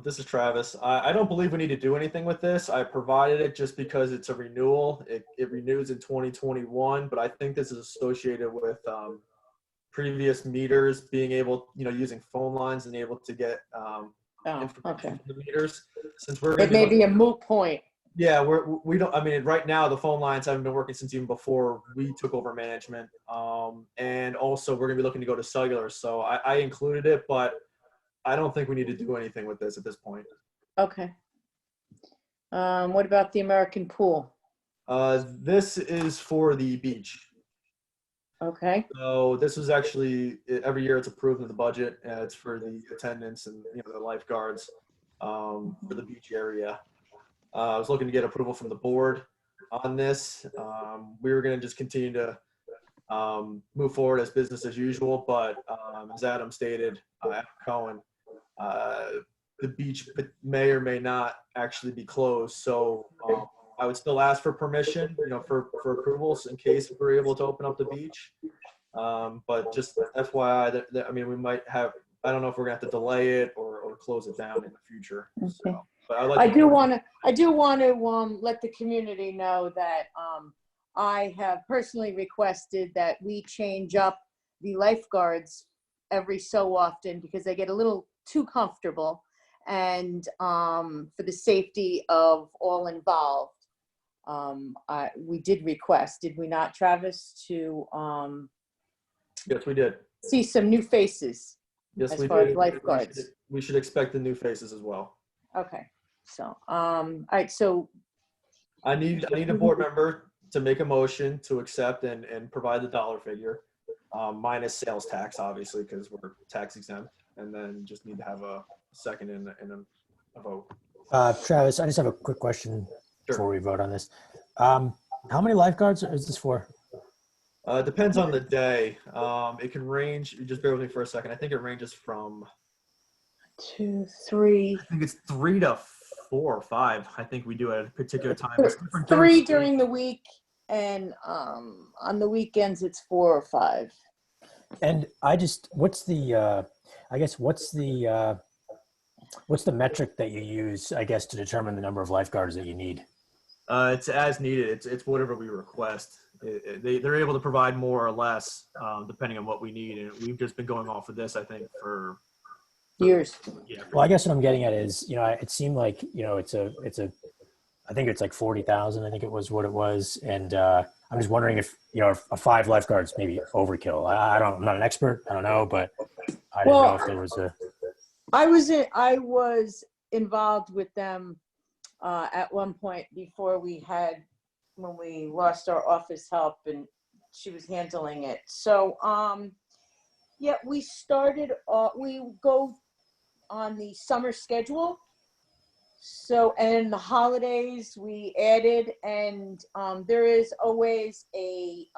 This is Travis. I don't believe we need to do anything with this. I provided it just because it's a renewal. It renews in 2021, but I think this is associated with previous meters being able, using phone lines and able to get information from the meters. Since we're It may be a moot point. Yeah, we don't. I mean, right now the phone lines haven't been working since even before we took over management. And also we're gonna be looking to go to cellular. So I included it, but I don't think we need to do anything with this at this point. Okay. What about the American pool? This is for the beach. Okay. So this was actually, every year it's approved in the budget. It's for the attendants and the lifeguards for the beach area. I was looking to get approval from the board on this. We were going to just continue to move forward as business as usual, but as Adam stated, Adam Cohen, the beach may or may not actually be closed. So I would still ask for permission, for approvals in case we're able to open up the beach. But just FYI, I mean, we might have, I don't know if we're gonna have to delay it or close it down in the future. Okay. So, but I do want to let the community know that I have personally requested that we change up the lifeguards every so often because they get a little too comfortable, and for the safety of all involved. We did request, did we not, Travis, to yes, we did. see some new faces? Yes, as we far did. as lifeguards. We should expect the new faces as well. Okay, so all right, so I need a board member to make a motion to accept and provide the dollar figure, minus sales tax, obviously, because we're tax exempt, and then just need to have a second and a vote. Travis, I just have a quick question before we vote on this. How many lifeguards is this for? It depends on the day. It can range, just bear with me for a second. I think it ranges from 2, 3. I think it's 3 to 4 or 5. I think we do at a particular time. It's different 3 during the week, and on the weekends it's 4 or 5. And what's the metric that you use, I guess, to determine the number of lifeguards that you need? It's as needed. It's whatever we request. They're able to provide more or less depending on what we need, and we've just been going off of this, I think, for years. Yeah. Well, I guess what I'm getting at is, it seemed like, I think it's like 40,000. I think it was what it was, and I'm just wondering if a 5 lifeguards maybe overkill. I'm not an expert. I don't know, but I didn't know if there was a. I was involved with them at one point when we lost our office help, and she was handling it. So yeah, we go on the summer schedule. So, and the holidays we added, and there is always a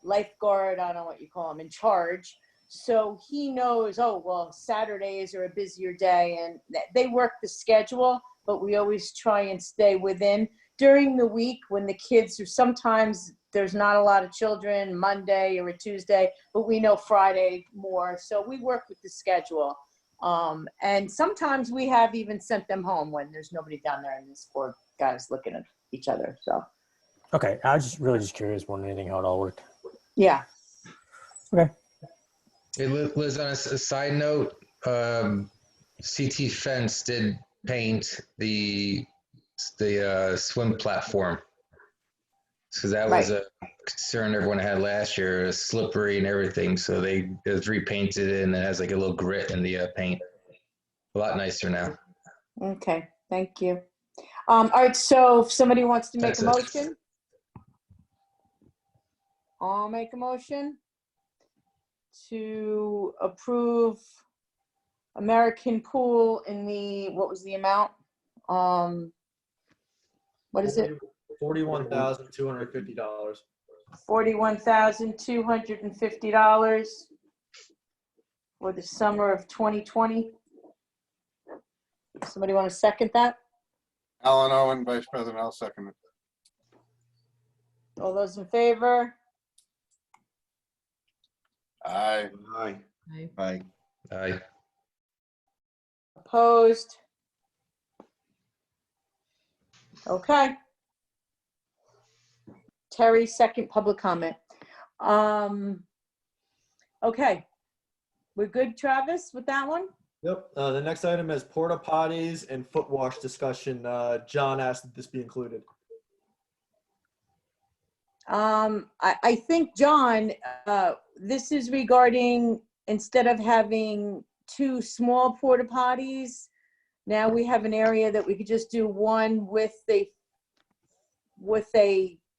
lifeguard, I don't know what you call him, in charge. So he knows, oh, well, Saturdays are a busier day, and they work the schedule, but we always try and stay within. During the week when the kids are, sometimes there's not a lot of children, Monday or a Tuesday, but we know Friday more. So we work with the schedule. And sometimes we have even sent them home when there's nobody down there and these four guys looking at each other, so, Okay, I was just really curious more than anything how it all worked. yeah. Okay. Hey, Liz, on a side note, CT Fence did paint the swim platform. Because that was a concern everyone had last year. It was slippery and everything, so it was repainted and it has like a little grit in the paint. A lot nicer now. Okay, thank you. All right, so if somebody wants to make That's a it. motion, I'll make a motion to approve American Pool in the, what was the amount? What is it? $41,250. $41,250 for the summer of 2020. Somebody want to second that? Alan Owen, Vice President, I'll second it. All those in favor? Aye. Aye. Aye. Aye. Opposed? Okay. Terry, second public comment. Okay. We're good, Travis, with that one? Yep. The next item is porta potties and foot wash discussion. John asked that this be included. I think, John, this is regarding, instead of having two small porta potties, now we have an area that we could just do one with a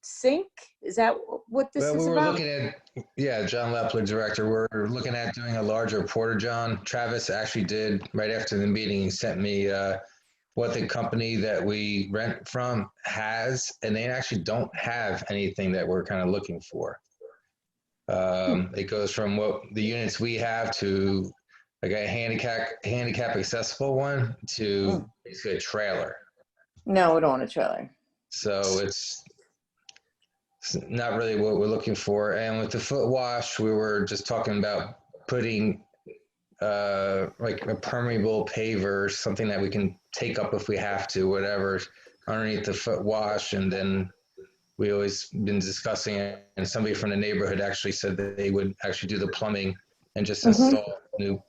sink. Is that what this Well, is we were about? looking at, yeah, John Lepler, director. We're looking at doing a larger porta john. Travis actually did right after the meeting. He sent me what the company that we rent from has, and they actually don't have anything that we're kind of looking for. It goes from what the units we have to like a handicap accessible one to basically a trailer. No, we don't want a trailer. So it's not really what we're looking for. And with the foot wash, we were just talking about putting like a permeable paver, something that we can take up if we have to, whatever, underneath the foot wash. And then we always been discussing it, and somebody from the neighborhood actually said that they would actually do the plumbing and just install new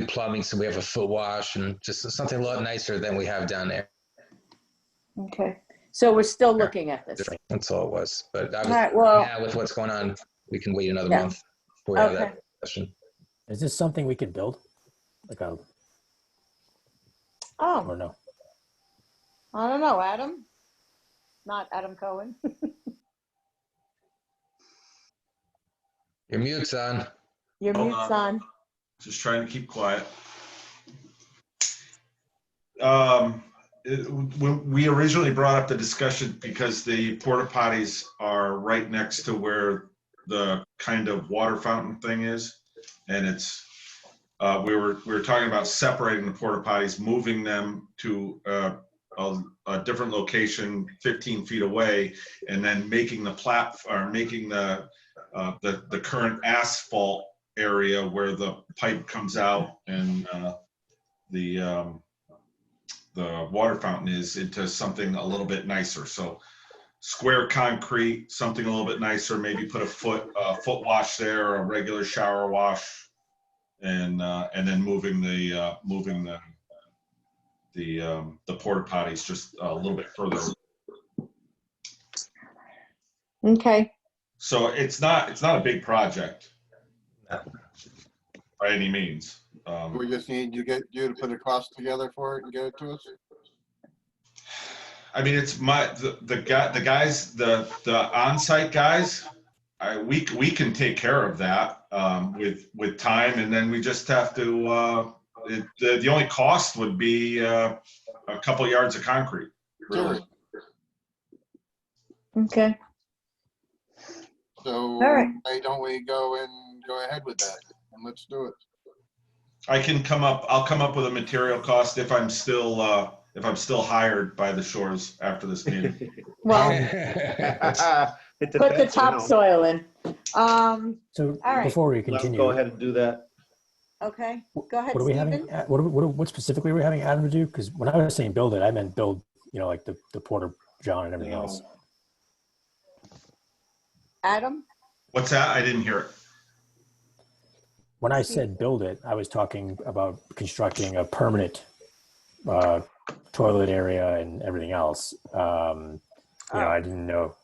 plumbing, so we have a foot wash and just something a lot nicer than we have down there. Okay. So we're still looking at this. That's all it was. But I was, All right, well, now with what's going on, we can wait another month before we have that discussion. Is this something we could build? Like a, or no? I don't know, Adam. Not Adam Cohen. Your mute's on. Your mute's on. Just trying to keep quiet. When we originally brought up the discussion, because the porta potties are right next to where the kind of water fountain thing is, and it's we were talking about separating the porta potties, moving them to a different location 15 feet away, and then making the the current asphalt area where the pipe comes out and the water fountain is into something a little bit nicer. So square concrete, something a little bit nicer, maybe put a foot wash there, a regular shower wash, and then moving the porta potties just a little bit further. Okay. So it's not a big project by any means. We just need you to put a cost together for it and get it to us. I mean, it's the guys, the on-site guys. We can take care of that with time, and then we just have to. The only cost would be a couple yards of concrete. Really. Okay. So right. why don't we go ahead with that and let's do it. I'll come up with a material cost if I'm still hired by the shores after this meeting. Well, put the topsoil in. So all right. before we continue, Let's go ahead and do that. Okay, go ahead, What are we Stephen. having? What specifically are we having Adam to do? Because when I was saying build it, I meant build, like the Porter John and everything else. Adam? What's that? I didn't hear it. When I said build it, I was talking about constructing a permanent toilet area and everything else. I didn't know.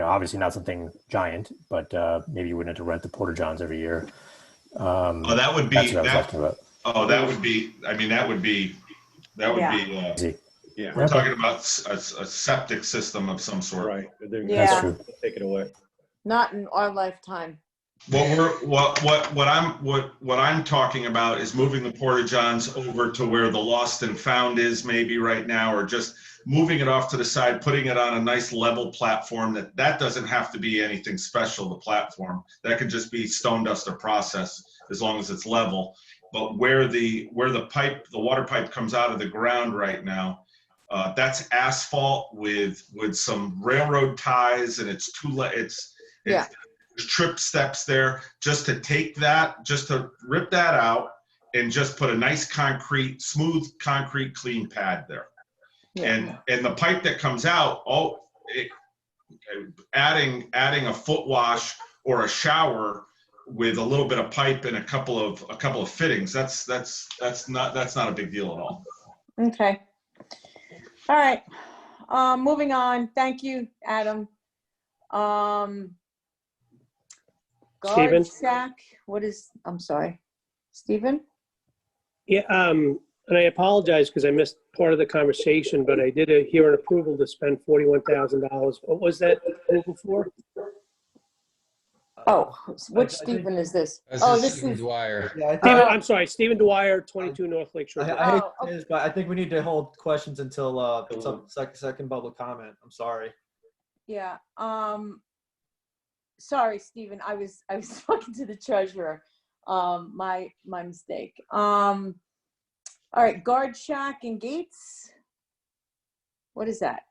Obviously not something giant, but maybe you wouldn't have to rent the Porter Johns every year. That would be that's what I was asking about. Oh, that would be. I mean, that would be. Yeah. We're talking about a septic system of some sort. Right. Yeah. true. Take it away. Not in our lifetime. What I'm talking about is moving the Porta Johns over to where the Lost and Found is maybe right now, or just moving it off to the side, putting it on a nice level platform. That doesn't have to be anything special, the platform. That could just be stone dust or process as long as it's level. But where the water pipe comes out of the ground right now, that's asphalt with some railroad ties, and it's trip steps there. Just to take that, just to rip that out and just put a nice smooth concrete clean pad there. Yeah. And the pipe that comes out, adding a foot wash or a shower with a little bit of pipe and a couple of fittings, that's not a big deal at all. Okay. All right. Moving on. Thank you, Adam. Stephen? Guard shack. I'm sorry. Stephen? Yeah, and I apologize because I missed part of the conversation, but I did hear an approval to spend $41,000. What was that approval for? Oh, which Stephen is this? This is Dwyer. Yeah, I'm sorry, Stephen Dwyer, 22 North Lake Shore. I hate to say this, but I think we need to hold questions until second public comment. I'm sorry. Yeah. Sorry, Stephen. I was talking to the treasurer. My mistake. All right, guard shack and gates. What is that?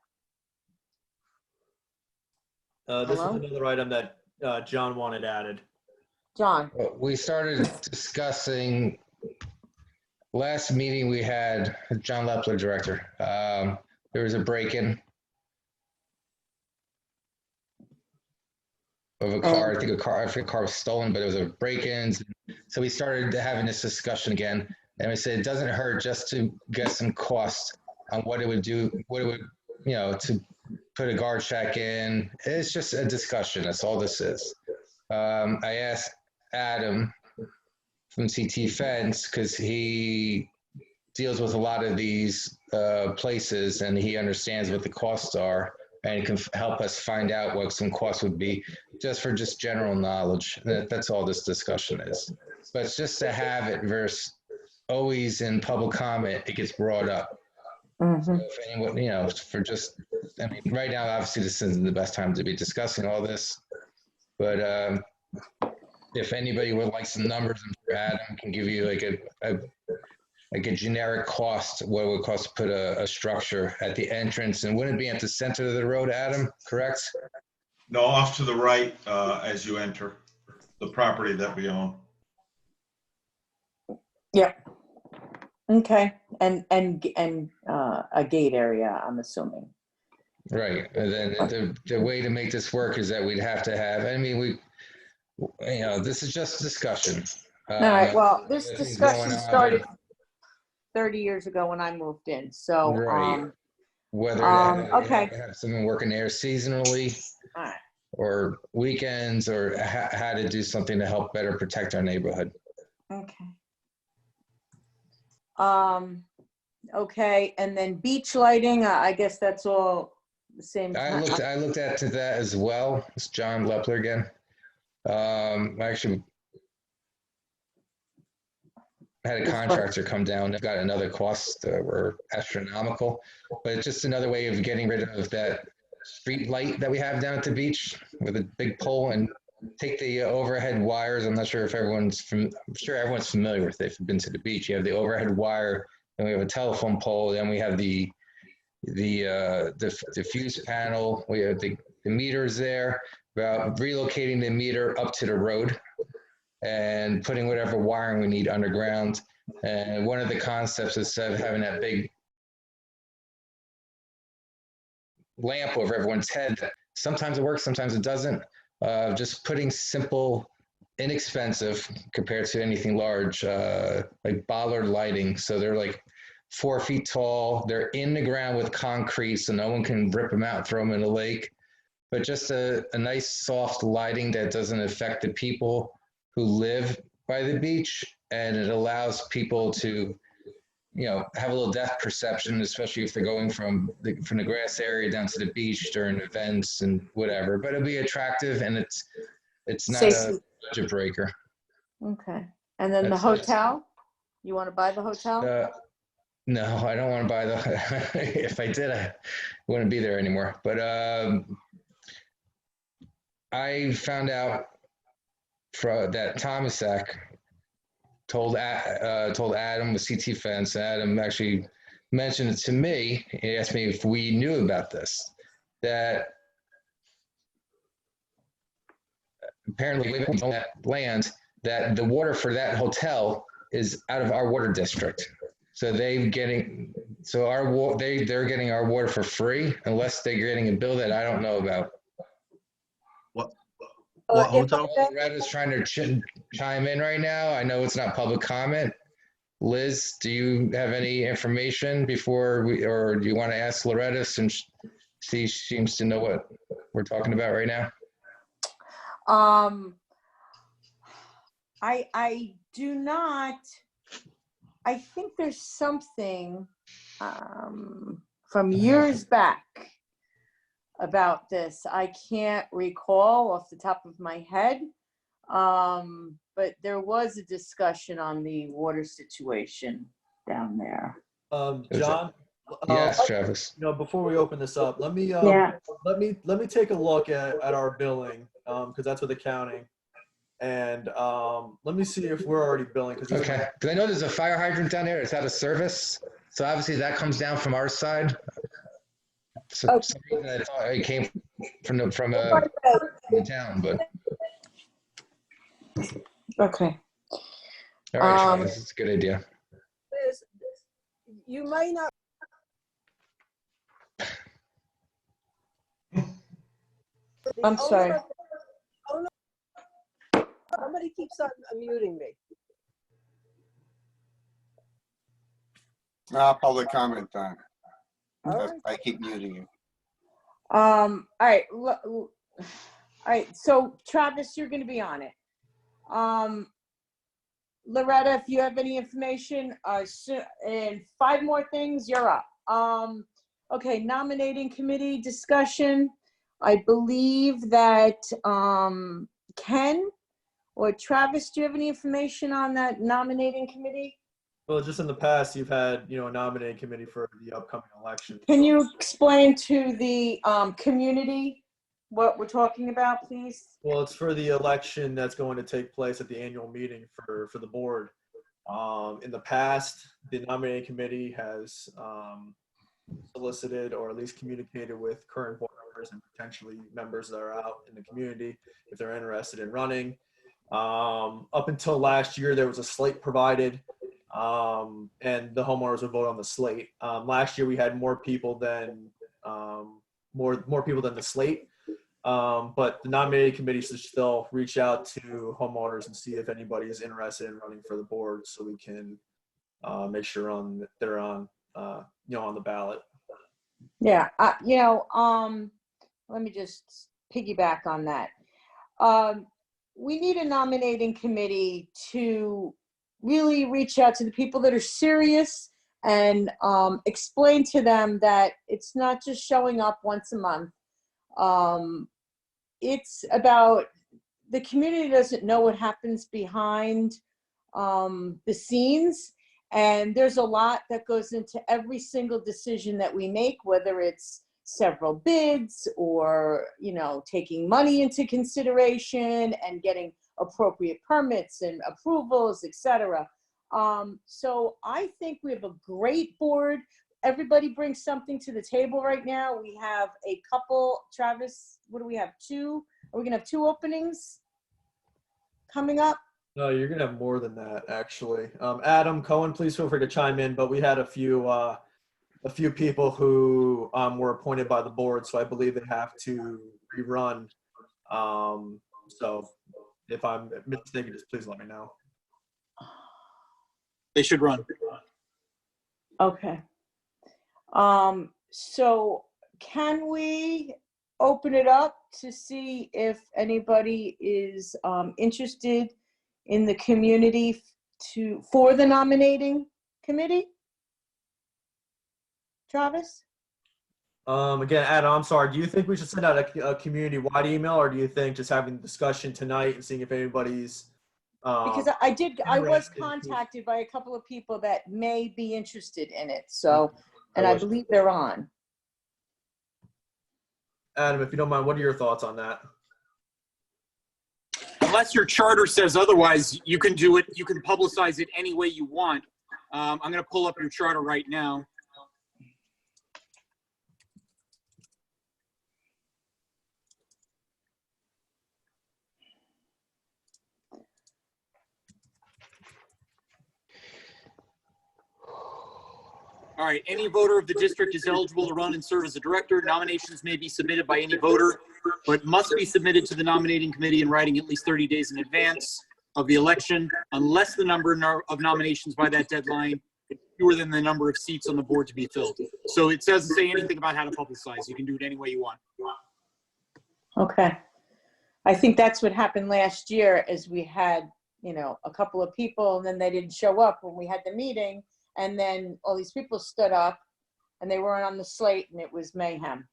This is another item that John wanted added. John. We started discussing last meeting we had, John Lepler, director. There was a break-in of a car. I think a car was stolen, but it was a break-ins. So we started having this discussion again, and we said it doesn't hurt just to get some cost on what it would do, to put a guard shack in. It's just a discussion. That's all this is. I asked Adam from CT Fence because he deals with a lot of these places and he understands what the costs are, and he can help us find out what some costs would be just for general knowledge. That's all this discussion is. But it's just to have it versus always in public comment, it gets brought up. Mm-hmm. So if anyone, right now, obviously this isn't the best time to be discussing all this, but if anybody would like some numbers, Adam can give you like a generic cost, what it would cost to put a structure at the entrance, and wouldn't it be at the center of the road, Adam, correct? No, off to the right as you enter the property that we own. Yeah. Okay. And a gate area, I'm assuming. Right. And then the way to make this work is that we'd have to have, this is just discussion. All right. Well, this discussion started 30 years ago when I moved in. So, right. Whether okay. have someone working there seasonally, all right, or weekends, or how to do something to help better protect our neighborhood. Okay. Okay. And then beach lighting, I guess that's all the same. I looked at that as well. It's John Lepler again. I actually had a contractor come down. They've got another cost that were astronomical, but it's just another way of getting rid of that street light that we have down at the beach with a big pole, and take the overhead wires. I'm not sure if I'm sure everyone's familiar with it. If you've been to the beach, you have the overhead wire, then we have a telephone pole, then we have the fuse panel, we have the meters there. About relocating the meter up to the road, and putting whatever wiring we need underground. And one of the concepts is instead of having that big lamp over everyone's head, sometimes it works, sometimes it doesn't. Just putting simple, inexpensive compared to anything large, like bollard lighting. So they're like 4 feet tall. They're in the ground with concrete, so no one can rip them out and throw them in the lake. But just a nice soft lighting that doesn't affect the people who live by the beach, and it allows people to, you know, have a little depth perception, especially if they're going from the grass area down to the beach during events and whatever. But it'll be attractive, and it's not a budget breaker. Okay. And then the That's hotel? You want to buy the hotel? No, I don't want to buy the. If I did, I wouldn't be there anymore. But I found out that Thomasak told Adam with CT Fence. Adam actually mentioned it to me. He asked me if we knew about this. That apparently we own that land. That the water for that hotel is out of our water district. So they're getting our water for free unless they're getting a bill that I don't know about. What hotel? Loretta's trying to chime in right now. I know it's not public comment. Liz, do you have any information or do you want to ask Loretta since she seems to know what we're talking about right now? I do not. I think there's something from years back about this. I can't recall off the top of my head, but there was a discussion on the water situation down there. John? Yes, Travis. You know, before we open this up, let me take a look at our billing, because that's with accounting. And let me see if we're already billing. Okay, because I know there's a fire hydrant down there. It's out of service. So obviously that comes down from our side. So it came from the town, but. Okay. All right, Travis, it's a good idea. Liz, you might not. I'm sorry. Somebody keeps on muting me. Public comment time. All right. I keep muting you. All right. All right. So Travis, you're going to be on it. Loretta, if you have any information, and 5 more things, you're up. Okay. Nominating committee discussion. I believe that Ken or Travis, do you have any information on that nominating committee? Well, just in the past, you've had, you know, a nominating committee for the upcoming election. Can you explain to the community what we're talking about, please? Well, it's for the election that's going to take place at the annual meeting for the board. In the past, the nominating committee has solicited or at least communicated with current board members and potentially members that are out in the community if they're interested in running. Up until last year, there was a slate provided, and the homeowners would vote on the slate. Last year, we had more people than more people than the slate, but the nominating committee should still reach out to homeowners and see if anybody is interested in running for the board, so we can make sure they're on on the ballot. Yeah, let me just piggyback on that. We need a nominating committee to really reach out to the people that are serious and explain to them that it's not just showing up once a month. It's about the community doesn't know what happens behind the scenes. And there's a lot that goes into every single decision that we make, whether it's several bids or, taking money into consideration and getting appropriate permits and approvals, etc. So I think we have a great board. Everybody brings something to the table right now. We have a couple, Travis, what do we have? 2? Are we gonna have 2 openings coming up? No, you're gonna have more than that, actually. Adam Cohen, please feel free to chime in. But we had a few people who were appointed by the board, so I believe they have to rerun. So if I'm mistaken, just please let me know. They should run. Okay. So can we open it up to see if anybody is interested in the community for the nominating committee? Travis? Again, Adam, I'm sorry. Do you think we should send out a community-wide email, or do you think just having the discussion tonight and seeing if anybody's Because I was contacted by a couple of people that may be interested in it. So, and I believe they're on. Adam, if you don't mind, what are your thoughts on that? Unless your charter says otherwise, you can do it. You can publicize it any way you want. I'm going to pull up your charter right now. All right, any voter of the district is eligible to run and serve as a director. Nominations may be submitted by any voter, but must be submitted to the nominating committee in writing at least 30 days in advance of the election, unless the number of nominations by that deadline is fewer than the number of seats on the board to be filled. So it doesn't say anything about how to publicize. You can do it any way you want. Okay. I think that's what happened last year, is we had, a couple of people, and then they didn't show up when we had the meeting. And then all these people stood up and they weren't on the slate, and it was mayhem.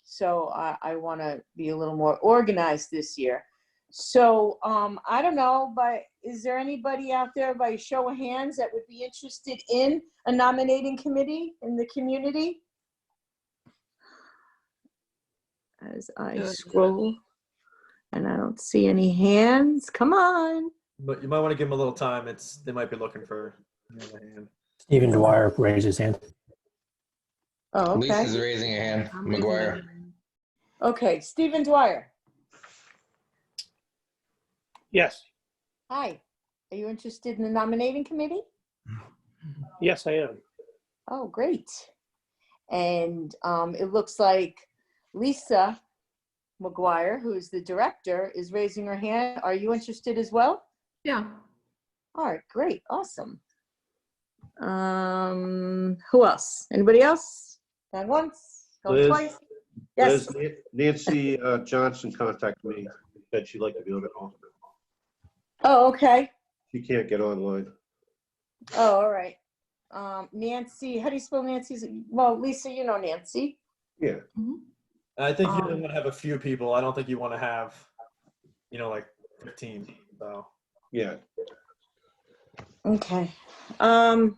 So I want to be a little more organized this year. So I don't know, but is there anybody out there by show of hands that would be interested in a nominating committee in the community? As I scroll and I don't see any hands, come on. But you might want to give them a little time. They might be looking for a hand. Stephen Dwyer raised his hand. Oh, okay. Lisa's raising a hand. McGuire. Okay, Stephen Dwyer. Yes. Hi. Are you interested in the nominating committee? Yes, I am. Oh, great. And it looks like Lisa McGuire, who is the director, is raising her hand. Are you interested as well? Yeah. All right, great, awesome. Who else? Anybody else? Going once, going Liz? twice? Yes. Liz, Nancy Johnson contacted me, said she'd like to be on the alternate. Oh, okay. She can't get online. Oh, all right. Nancy, how do you spell Nancy's? Well, Lisa, you know Nancy. Yeah. I think you only want to have a few people. I don't think you want to have, like 15. So. Yeah. Okay. All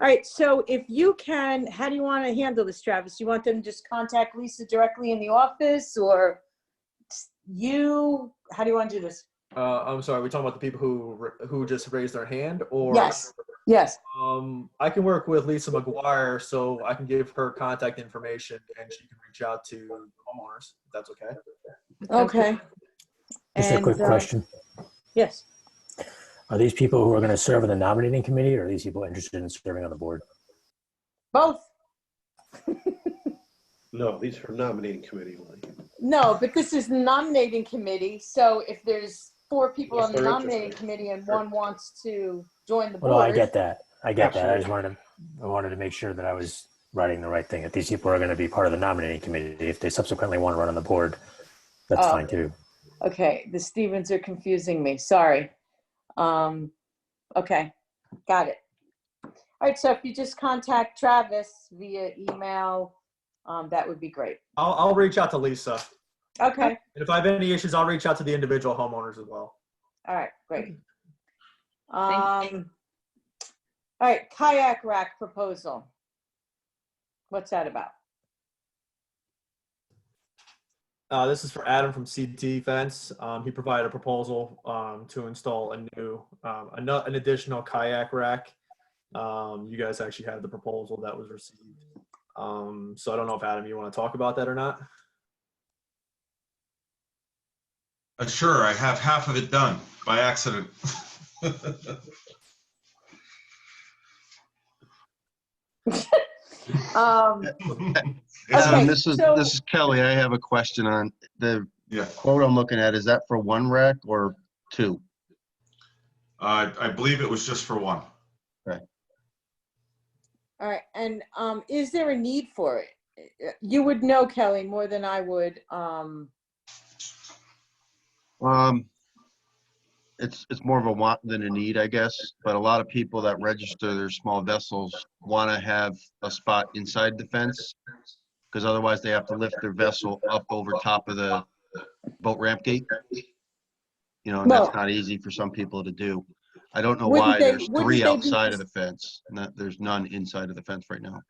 right. So if you can, how do you want to handle this, Travis? You want them to just contact Lisa directly in the office, or you? How do you want to do this? I'm sorry. Are we talking about the people who just raised their hand, or? Yes. Yes. I can work with Lisa McGuire, so I can give her contact information, and she can reach out to homeowners, if that's okay. Okay. Just a quick question. Yes. Are these people who are going to serve on the nominating committee, or are these people interested in serving on the board? Both. No, these are nominating committee. No, but this is the nominating committee. So if there's 4 people on the they're nominating interested. committee and one wants to join the board. Well, no, I get that. I just Absolutely. wanted to make sure that I was writing the right thing. If these people are going to be part of the nominating committee, if they subsequently want to run on the board, that's fine too. Okay, the Stevens are confusing me. Sorry. Okay, got it. All right, so if you just contact Travis via email, that would be great. I'll reach out to Lisa. Okay. And if I have any issues, I'll reach out to the individual homeowners as well. All right, great. All right, kayak rack proposal. What's that about? This is for Adam from CT Fence. He provided a proposal to install an additional kayak rack. You guys actually had the proposal that was received. So I don't know if Adam, you want to talk about that or not? Sure, I have half of it done by accident. Okay, This so is Kelly. I have a question on the Yeah, quote I'm looking at. Is that for one rack or two? I believe it was just for one. Okay. all right, and is there a need for it? You would know, Kelly, more than I would. It's more of a want than a need, I guess. But a lot of people that register their small vessels want to have a spot inside the fence, because otherwise they have to lift their vessel up over top of the boat ramp gate. You know, and that's Well, not easy for some people to do. I don't know wouldn't why they? there's Wouldn't 3 they be? outside of the fence. There's none inside of the fence right now.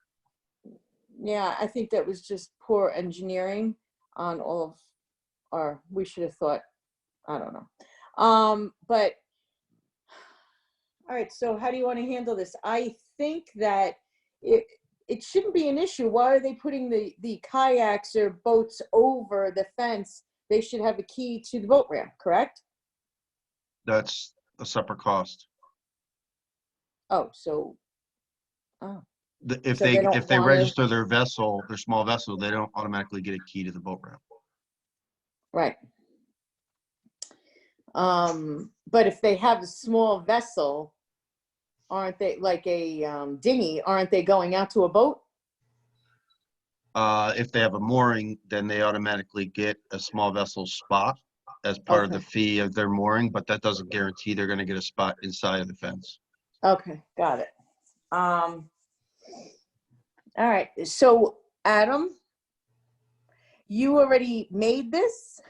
Yeah, I think that was just poor engineering on all of our. We should have thought. I don't know. But all right. So how do you want to handle this? I think that it shouldn't be an issue. Why are they putting the kayaks or boats over the fence? They should have a key to the boat ramp, correct? That's a separate cost. Oh, so, oh, If so they don't if they want to, register their vessel, their small vessel, they don't automatically get a key to the boat ramp. right. But if they have a small vessel, aren't they like a dinghy? Aren't they going out to a boat? If they have a mooring, then they automatically get a small vessel spot as part of the Okay. fee of their mooring, but that doesn't guarantee they're going to get a spot inside of the fence. Okay, got it. All right. So, Adam, you already made this?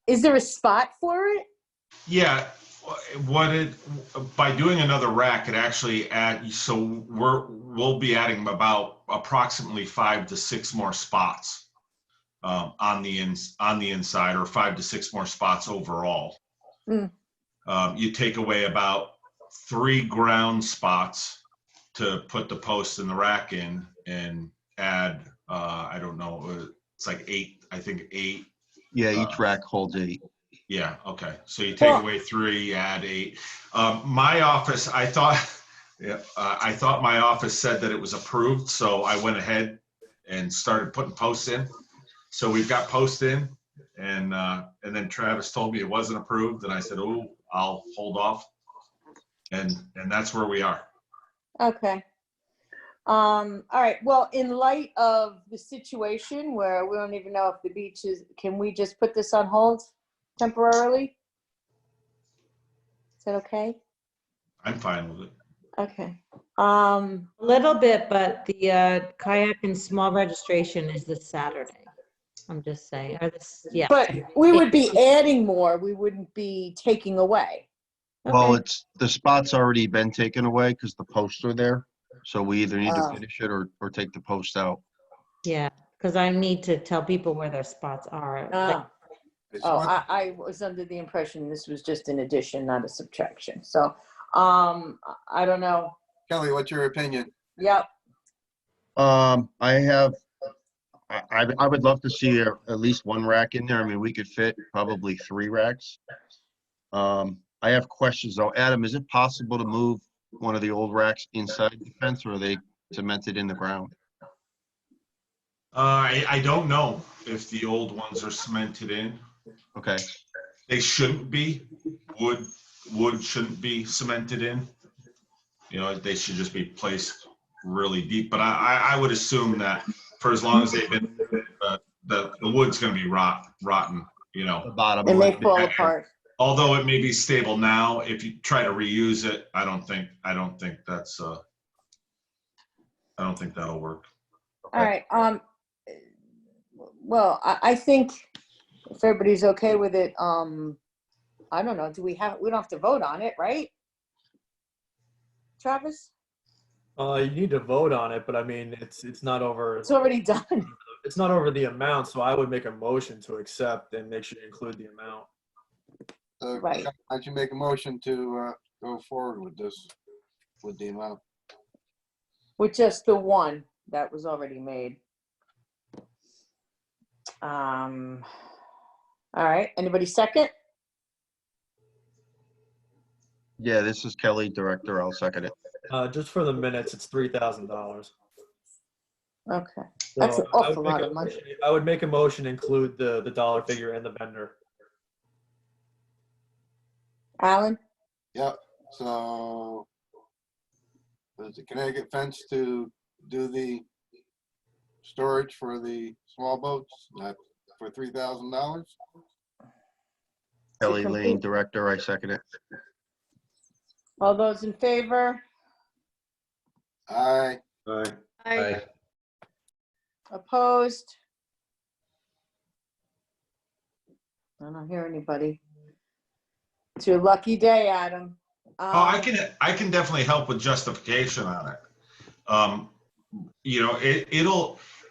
Is there a spot for it? Yeah, by doing another rack, it actually so we'll be adding about approximately 5 to 6 more spots on the inside, or 5 to 6 more spots overall. Mm. You take away about 3 ground spots to put the post and the rack in, and add I don't know, it's like 8, I think 8. Yeah, each rack holds 8. Yeah, okay. So you take away 3, add 8. My office, I thought my office said that it was approved, so I went ahead and started putting posts in. So we've got posts in, and then Travis told me it wasn't approved, and I said, "Oh, I'll hold off," and that's where we are. Okay. All right. Well, in light of the situation where we don't even know if the beach is, can we just put this on hold temporarily? Is that okay? I'm fine with it. Okay. A little bit, but the kayak and small registration is this Saturday. I'm just saying, or this, yeah. But we would be adding more. We wouldn't be taking away. Well, Okay. the spot's already been taken away because the posts are there. So we either need to Oh. finish it or take the posts out. Yeah, because I need to tell people where their spots are. Like, I was under the impression this was just an addition, not a subtraction. So, I don't know. Kelly, what's your opinion? Yep. I would love to see at least 1 rack in there. I mean, we could fit probably 3 racks. I have questions though. Adam, is it possible to move one of the old racks inside the fence, or are they cemented in the ground? I don't know if the old ones are cemented in. Okay. They shouldn't be. Wood shouldn't be cemented in. You know, they should just be placed really deep. But I would assume that for as long as they've been, the wood's going to be rotten. You know, The bottom It may wood. fall apart. although it may be stable now, if you try to reuse it, I don't think that's I don't think that'll work. All right. Well, I think if everybody's okay with it, I don't know. We don't have to vote on it, right? Travis? You need to vote on it, but I mean, it's not over. It's already done. It's not over the amount, so I would make a motion to accept and make sure you include the amount. Right. Why don't you make a motion to go forward with this, with the amount? With just the one that was already made. All right, anybody second? Yeah, this is Kelly, Director. I'll second it. Just for the minutes, it's $3,000. Okay, that's So an awful lot of money. I would make a motion to include the dollar figure and the vendor. Alan? Yep, so there's the Connecticut fence to do the storage for the small boats, that's for $3,000. Kelly Lane, Director. I second it. All those in favor? Aye. Aye. Aye. Opposed? I don't hear anybody. It's your lucky day, Adam. Oh, I can definitely help with justification on it. You know,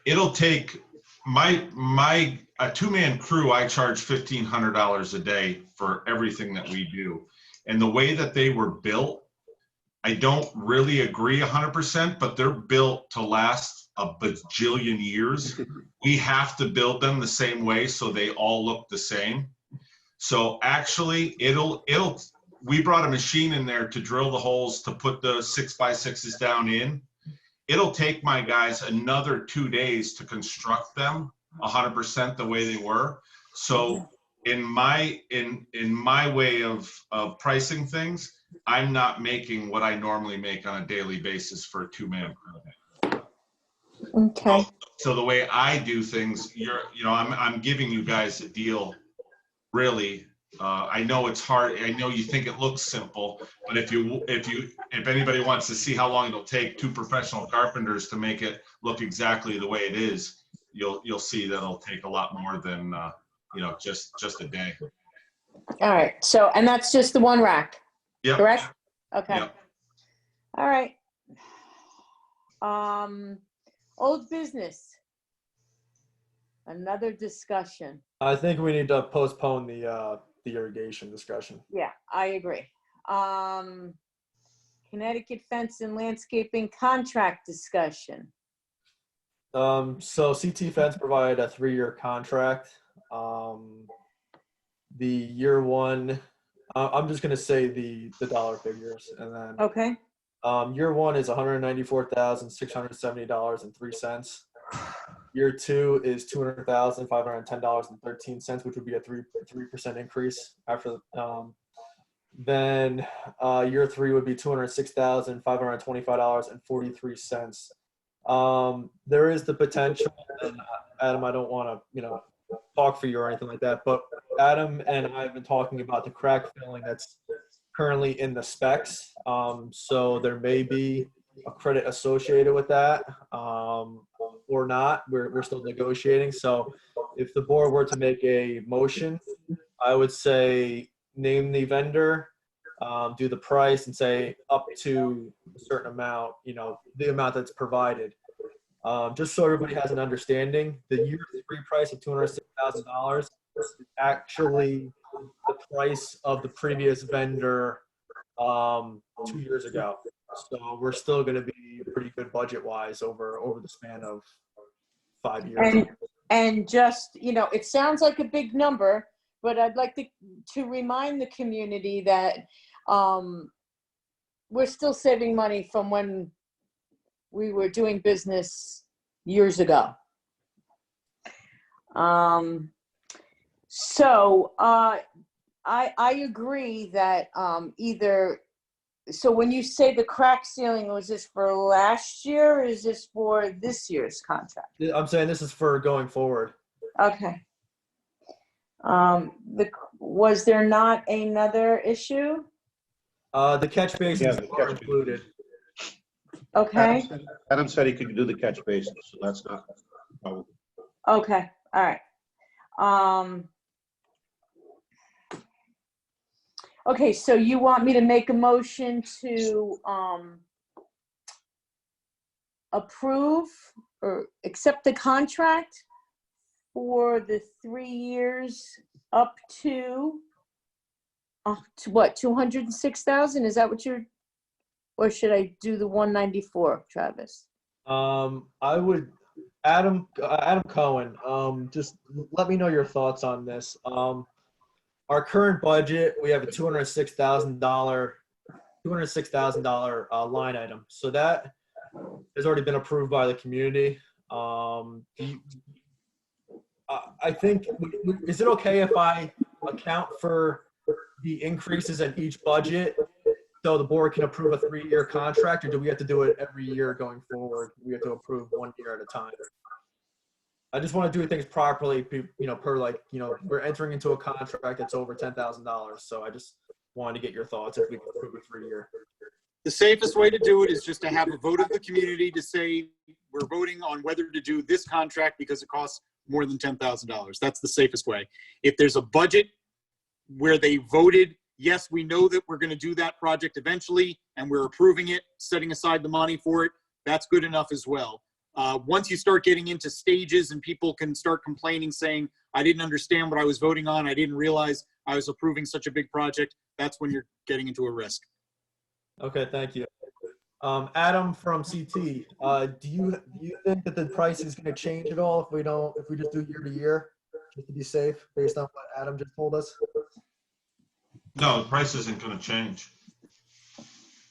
it'll take a two-man crew. I charge $1,500 a day for everything that we do, and the way that they were built, I don't really agree 100%, but they're built to last a bajillion years. We have to build them the same way so they all look the same. So actually, we brought a machine in there to drill the holes to put the 6x6s down in. It'll take my guys another 2 days to construct them 100% the way they were. So in my way of pricing things, I'm not making what I normally make on a daily basis for a two-man crew. Okay. So the way I do things, I'm giving you guys a deal. Really, I know it's hard. I know you think it looks simple, but if anybody wants to see how long it'll take two professional carpenters to make it look exactly the way it is, you'll see that it'll take a lot more than just a day. All right, so, and that's just the one rack, Yep. correct? Okay. Yep. All right. Old business. Another discussion. I think we need to postpone the irrigation discussion. Yeah, I agree. Connecticut fence and landscaping contract discussion. So CT Fence provided a 3-year contract. The year one, I'm just gonna say the dollar figures, and then Okay. year one is $194,670.03. Year two is $200,510.13, which would be a 3% increase after. Then year three would be $206,525.43. There is the potential, and Adam, I don't want to talk for you or anything like that, but Adam and I have been talking about the crack filling that's currently in the specs. So there may be a credit associated with that, or not. We're still negotiating. So if the board were to make a motion, I would say name the vendor, do the price, and say up to a certain amount, the amount that's provided. Just so everybody has an understanding, the year three price of $206,000 is actually the price of the previous vendor 2 years ago. So we're still going to be pretty good budget-wise over the span of 5 years. And just, it sounds like a big number, but I'd like to remind the community that we're still saving money from when we were doing business years ago. So I agree that so when you say the crack ceiling, was this for last year or is this for this year's contract? I'm saying this is for going forward. Okay. Was there not another issue? The catch basins are included. Okay. Adam said he could do the catch basin, so that's not a problem. Okay, all right. Okay, so you want me to make a motion to approve or accept the contract for the 3 years up to what, 206,000? Is that what or should I do the 194, Travis? I would Adam Cohen, just let me know your thoughts on this. Our current budget, we have a $206,000 line item. So that has already been approved by the community. I think, is it okay if I account for the increases in each budget so the board can approve a 3-year contract, or do we have to do it every year going forward? We have to approve 1 year at a time. I just want to do things properly, we're entering into a contract that's over $10,000. So I just wanted to get your thoughts if we can approve a 3-year. The safest way to do it is just to have a vote of the community to say, we're voting on whether to do this contract because it costs more than $10,000. That's the safest way. If there's a budget where they voted, yes, we know that we're going to do that project eventually, and we're approving it, setting aside the money for it, that's good enough as well. Once you start getting into stages and people can start complaining, saying, I didn't understand what I was voting on, I didn't realize I was approving such a big project, that's when you're getting into a risk. Okay, thank you. Adam from CT, do you think that the price is going to change at all if we just do year to year, just to be safe, based on what Adam just told us? No, the price isn't going to change.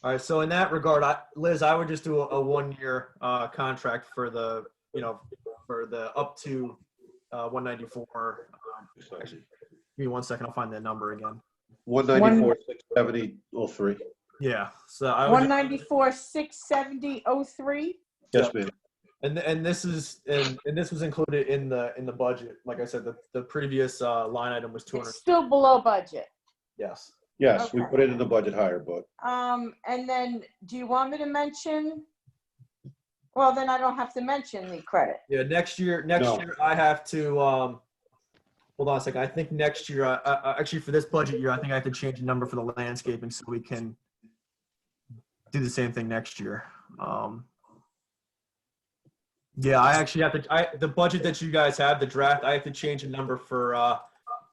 All right, so in that regard, Liz, I would just do a 1-year contract for the, for the up to 194. Actually, give me 1 second, I'll find that number again. 194, 670, 03. Yeah, so I would 194, 670, 03. Yes, ma'am. and this was included in the budget. Like I said, the previous line item was 200. It's still below budget. Yes. Yes, we Okay. put it in the budget higher, but And then, do you want me to mention? Well, then I don't have to mention the credit. Yeah, next year I have to, hold on a second. I think next year, actually for this budget year, I think I have to change the number for the landscaping so we can do the same thing next year. Yeah, I actually have to, the budget that you guys have, the draft, I have to change the number for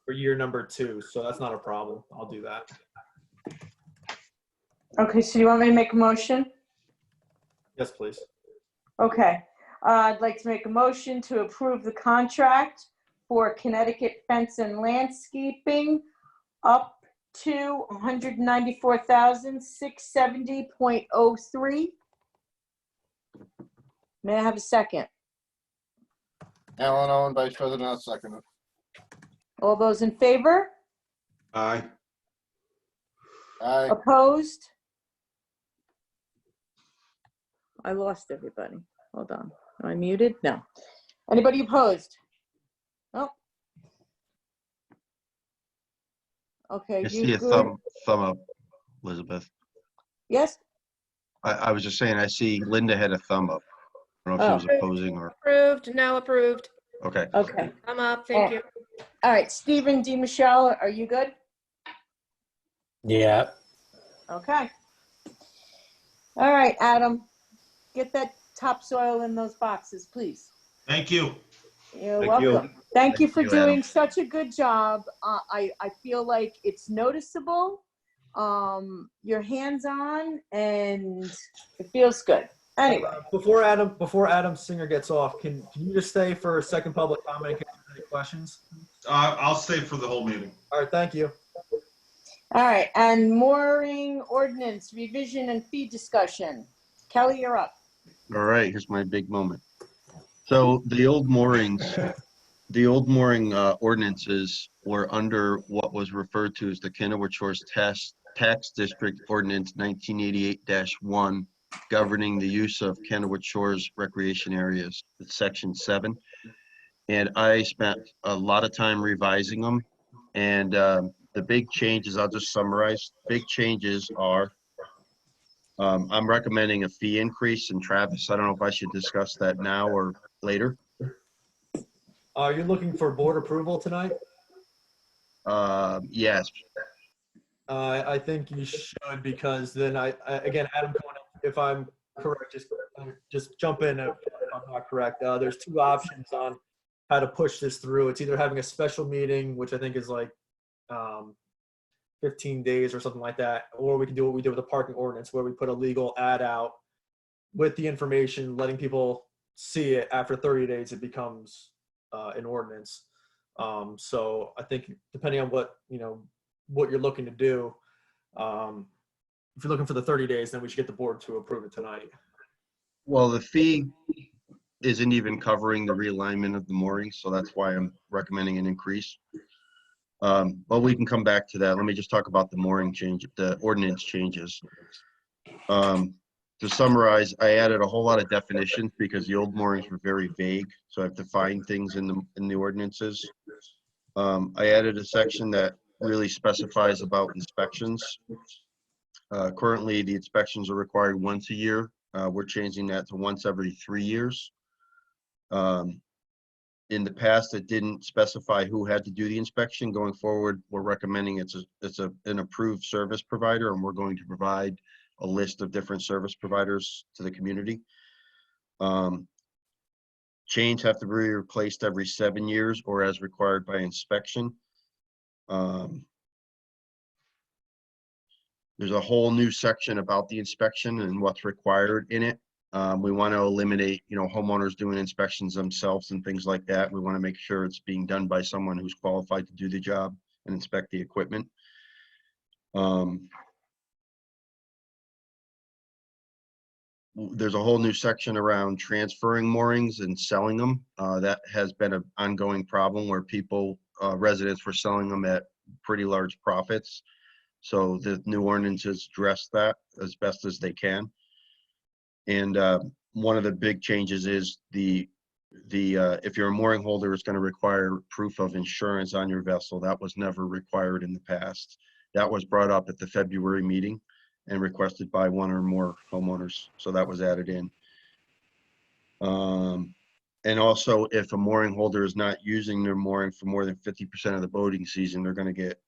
year number 2. So that's not a problem. I'll do that. Okay, so you want me to make a motion? Yes, please. Okay, I'd like to make a motion to approve the contract for Connecticut Fence and Landscaping up to $194,670.03. May I have a second? Alan Owen, Vice President, I'll second it. All those in favor? aye. Aye. Opposed? I lost everybody. Hold on. Am I muted? No. Anybody opposed? Oh. Okay. I see a good? thumb up, Elizabeth. Yes? I was just saying, I see Linda had a thumb up. I don't know if she was opposing or, Approved, no approved. okay. Okay. I'm up, thank you. All right. Stephen D. Michelle, are you good? Yeah. Okay. All right, Adam. Get that topsoil in those boxes, please. Thank you. You're Thank you. welcome. Thank you for you, doing Adam. such a good job. I feel like it's noticeable. You're hands-on and it feels good. Anyway. Before Adam Singer gets off, can you just stay for a second public comment in case there's any questions? I'll stay for the whole meeting. All right, thank you. All right, and mooring ordinance revision and fee discussion. Kelly, you're up. All right, here's my big moment. So the old mooring ordinances were under what was referred to as the Candlewoodshores Tax District Ordinance 1988-1, governing the use of Candlewoodshores recreation areas. It's Section 7. And I spent a lot of time revising them. And the big changes, I'll just summarize. Big changes are, I'm recommending a fee increase. And Travis, I don't know if I should discuss that now or later. You're looking for board approval tonight? Yes. I think you should, because then again, Adam Cohen, if I'm correct, just jump in if I'm not correct. There's 2 options on how to push this through. It's either having a special meeting, which I think is like 15 days or something like that, or we can do what we did with the parking ordinance, where we put a legal ad out with the information, letting people see it after 30 days, it becomes an ordinance. So I think depending on what you're looking to do, if you're looking for the 30 days, then we should get the board to approve it tonight. Well, the fee isn't even covering the realignment of the moorings, so that's why I'm recommending an increase. But we can come back to that. Let me just talk about the mooring change, the ordinance changes. To summarize, I added a whole lot of definitions because the old moorings were very vague, so I have to find things in the ordinances. I added a section that really specifies about inspections. Currently, the inspections are required once a year. We're changing that to once every 3 years. In the past, it didn't specify who had to do the inspection. Going forward, we're recommending it's an approved service provider, and we're going to provide a list of different service providers to the community. Chains have to be replaced every 7 years or as required by inspection. There's a whole new section about the inspection and what's required in it. We want to eliminate, homeowners doing inspections themselves and things like that. We want to make sure it's being done by someone who's qualified to do the job and inspect the equipment. There's a whole new section around transferring moorings and selling them. That has been an ongoing problem where residents were selling them at pretty large profits. So the new ordinances address that as best as they can. And one of the big changes is if you're a mooring holder, it's going to require proof of insurance on your vessel. That was never required in the past. That was brought up at the February meeting and requested by one or more homeowners. So that was added in. And also, if a mooring holder is not using their mooring for more than 50% of the boating season, they're going to get,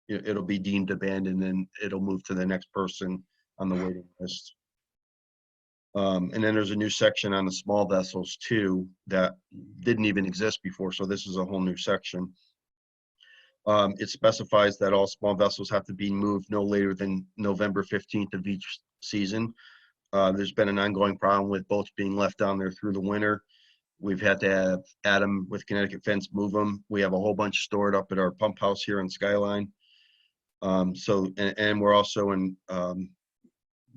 it'll be deemed abandoned and it'll move to the next person on the waiting list. And then there's a new section on the small vessels too that didn't even exist before. So this is a whole new section. It specifies that all small vessels have to be moved no later than November 15th of each season. There's been an ongoing problem with boats being left down there through the winter. We've had to have Adam with Connecticut Fence move them. We have a whole bunch stored up at our pump house here in Skyline. And we're also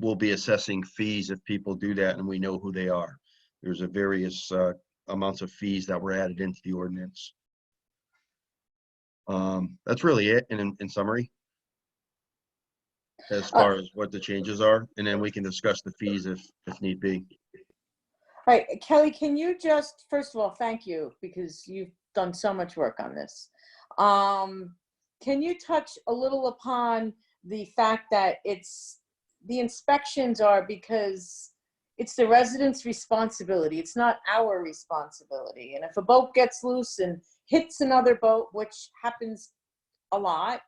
we'll be assessing fees if people do that and we know who they are. There's a various amounts of fees that were added into the ordinance. That's really it in summary, as far as what the changes are, and then we can discuss the fees if need be. All right, Kelly, can you just, first of all, thank you because you've done so much work on this. Can you touch a little upon the fact that the inspections are because it's the residents' responsibility. It's not our responsibility. And if a boat gets loose and hits another boat, which happens a lot.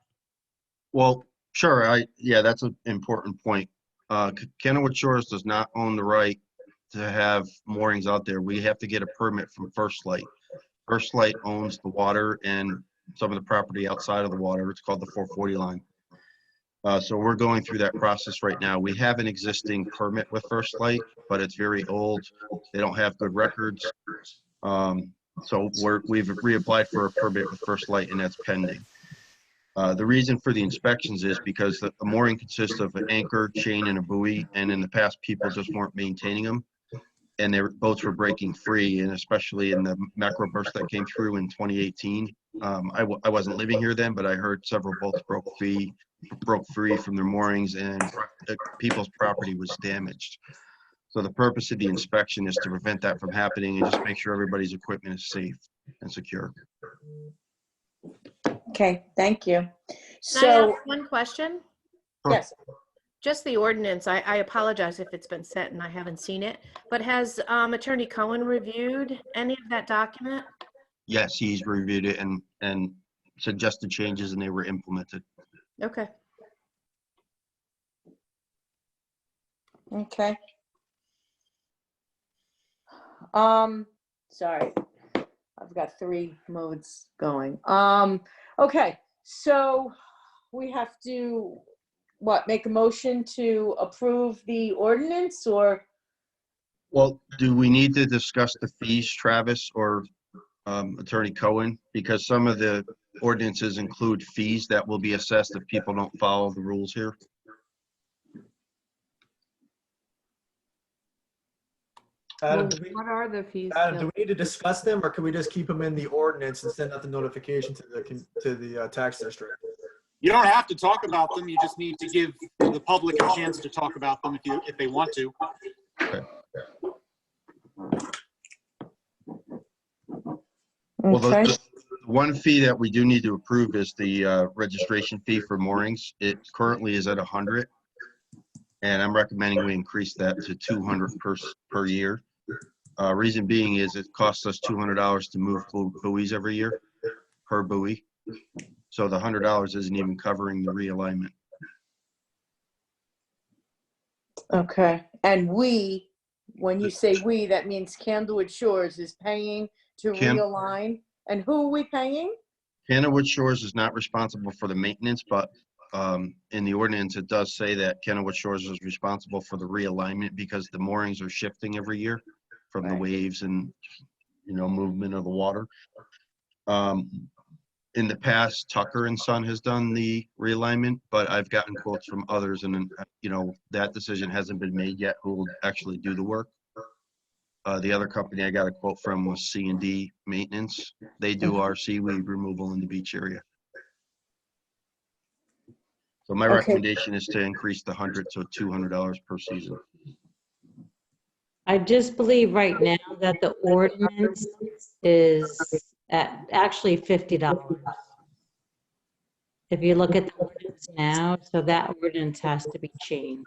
Well, sure. Yeah, that's an important point. Candlewoodshores does not own the right to have moorings out there. We have to get a permit from First Light. First Light owns the water and some of the property outside of the water. It's called the 440 line. So we're going through that process right now. We have an existing permit with First Light, but it's very old. They don't have good records. So we've reapplied for a permit with First Light, and that's pending. The reason for the inspections is because the mooring consists of an anchor, chain, and a buoy, and in the past, people just weren't maintaining them, and their boats were breaking free, and especially in the macro burst that came through in 2018. I wasn't living here then, but I heard several boats broke free from their moorings, and people's property was damaged. So the purpose of the inspection is to prevent that from happening and just make sure everybody's equipment is safe and secure. Okay, thank you. Can I So, ask one question? yes, Just the ordinance. I apologize if it's been sent and I haven't seen it, but has Attorney Cohen reviewed any of that document? Yes, he's reviewed it and suggested changes, and they were implemented. Okay. okay. Sorry, I've got 3 modes going. Okay, so we have to, make a motion to approve the ordinance, or Well, do we need to discuss the fees, Travis or Attorney Cohen? Because some of the ordinances include fees that will be assessed if people don't follow the rules here. Adam, Well, what are the fees? Adam, do Bill? we need to discuss them, or can we just keep them in the ordinance and send out the notification to the tax district? You don't have to talk about them. You just need to give the public a chance to talk about them if they want to. Okay. Well, the one fee that we do need to approve is the registration fee for moorings. It currently is at 100, and I'm recommending we increase that to 200 per year. Reason being is it costs us $200 to move buoys every year per buoy. So the $100 isn't even covering the realignment. Okay. And we, when you say we, that means Candlewood Shores is paying to realign. And who are we paying? Candlewoodshores is not responsible for the maintenance, but in the ordinance, it does say that Candlewoodshores is responsible for the realignment because the moorings are shifting every year from the waves and, movement of the water. In the past, Tucker and Son has done the realignment, but I've gotten quotes from others, and that decision hasn't been made yet who will actually do the work. The other company I got a quote from was C&D Maintenance. They do our seaweed removal in the beach area. So my recommendation is to increase the $100 to $200 per season. I just believe right now that the ordinance is at actually $50. If you look at the ordinance now, so that ordinance has to be changed.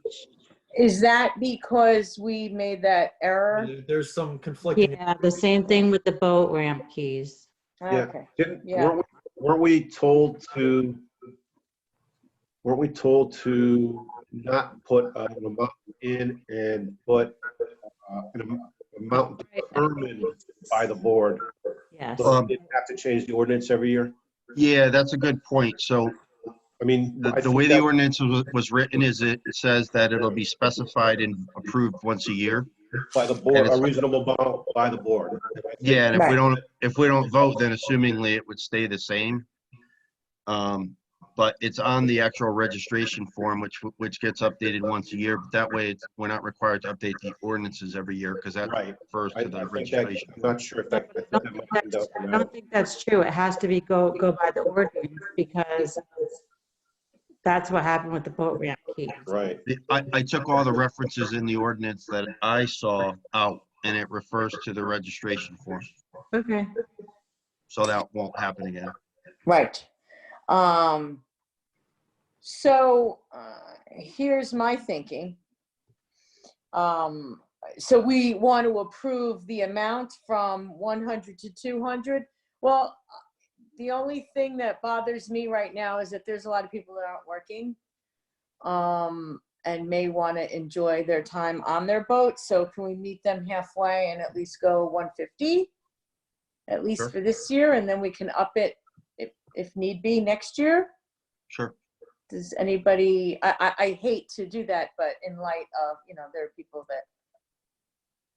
Is that because we made that error? There's some conflicting. Yeah, the same thing with the boat ramp keys. Okay. Weren't we told to not put an amount in and put an amount determined by the board? Yes. So we didn't have to change the ordinance every year? Yeah, that's a good point. So, I mean, the way the ordinance was written is it says that it'll be specified and approved once a year. By the board, a reasonable amount by the board. Yeah, and if we don't vote, then assumingly it would stay the same. But it's on the actual registration form, which gets updated once a year. But that way, we're not required to update the ordinances every year because that refers to the registration. I'm not sure if that. I don't think that's true. It has to be go by the ordinance because that's what happened with the boat ramp keys. Right. I took all the references in the ordinance that I saw out, and it refers to the registration form. Okay. So that won't happen again. Right. So here's my thinking. So we want to approve the amount from 100 to 200. Well, the only thing that bothers me right now is that there's a lot of people that aren't working and may want to enjoy their time on their boat. So can we meet them halfway and at least go 150, at least for this year, and then we can up it if need be next year? Sure. Does anybody, I hate to do that, but in light of, there are people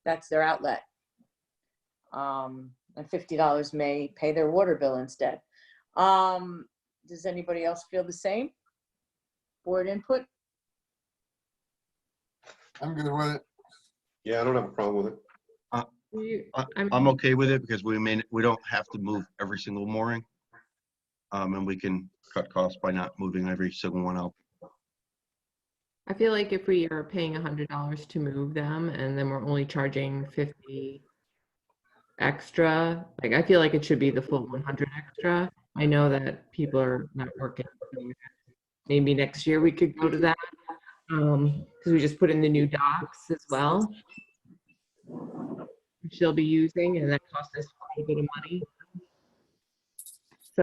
that's their outlet. And $50 may pay their water bill instead. Does anybody else feel the same? Board input? I'm good with it. Yeah, I don't have a problem with it. I'm okay with it because we don't have to move every single mooring. And we can cut costs by not moving every single one out. I feel like if we are paying $100 to move them and then we're only charging $50 extra, like I feel like it should be the full 100 extra. I know that people are not working. So maybe next year we could go to that because we just put in the new docks as well, which they'll be using, and that costs us quite a bit of money.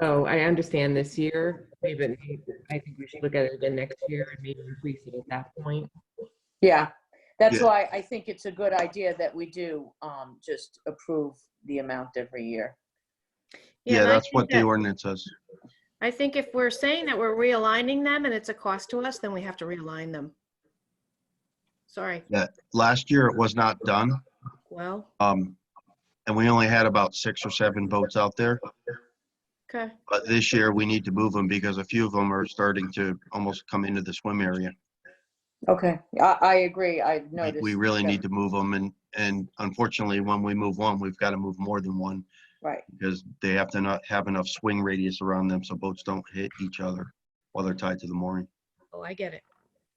So I understand this year, maybe I think we should look at it again next year and maybe increase it at that point. Yeah, that's why I think it's a good idea that we do just approve the amount every year. Yeah, that's what the ordinance says. I think if we're saying that we're realigning them and it's a cost to us, then we have to realign them. Sorry. Yeah, last year it was not done. Well, And we only had about 6 or 7 boats out there. okay. But this year we need to move them because a few of them are starting to almost come into the swim area. Okay, I agree. I We, noticed. we really that. need to move them, and unfortunately, when we move one, we've got to move more than one Right. because they have to not have enough swing radius around them so boats don't hit each other while they're tied to the mooring. Oh, I get it.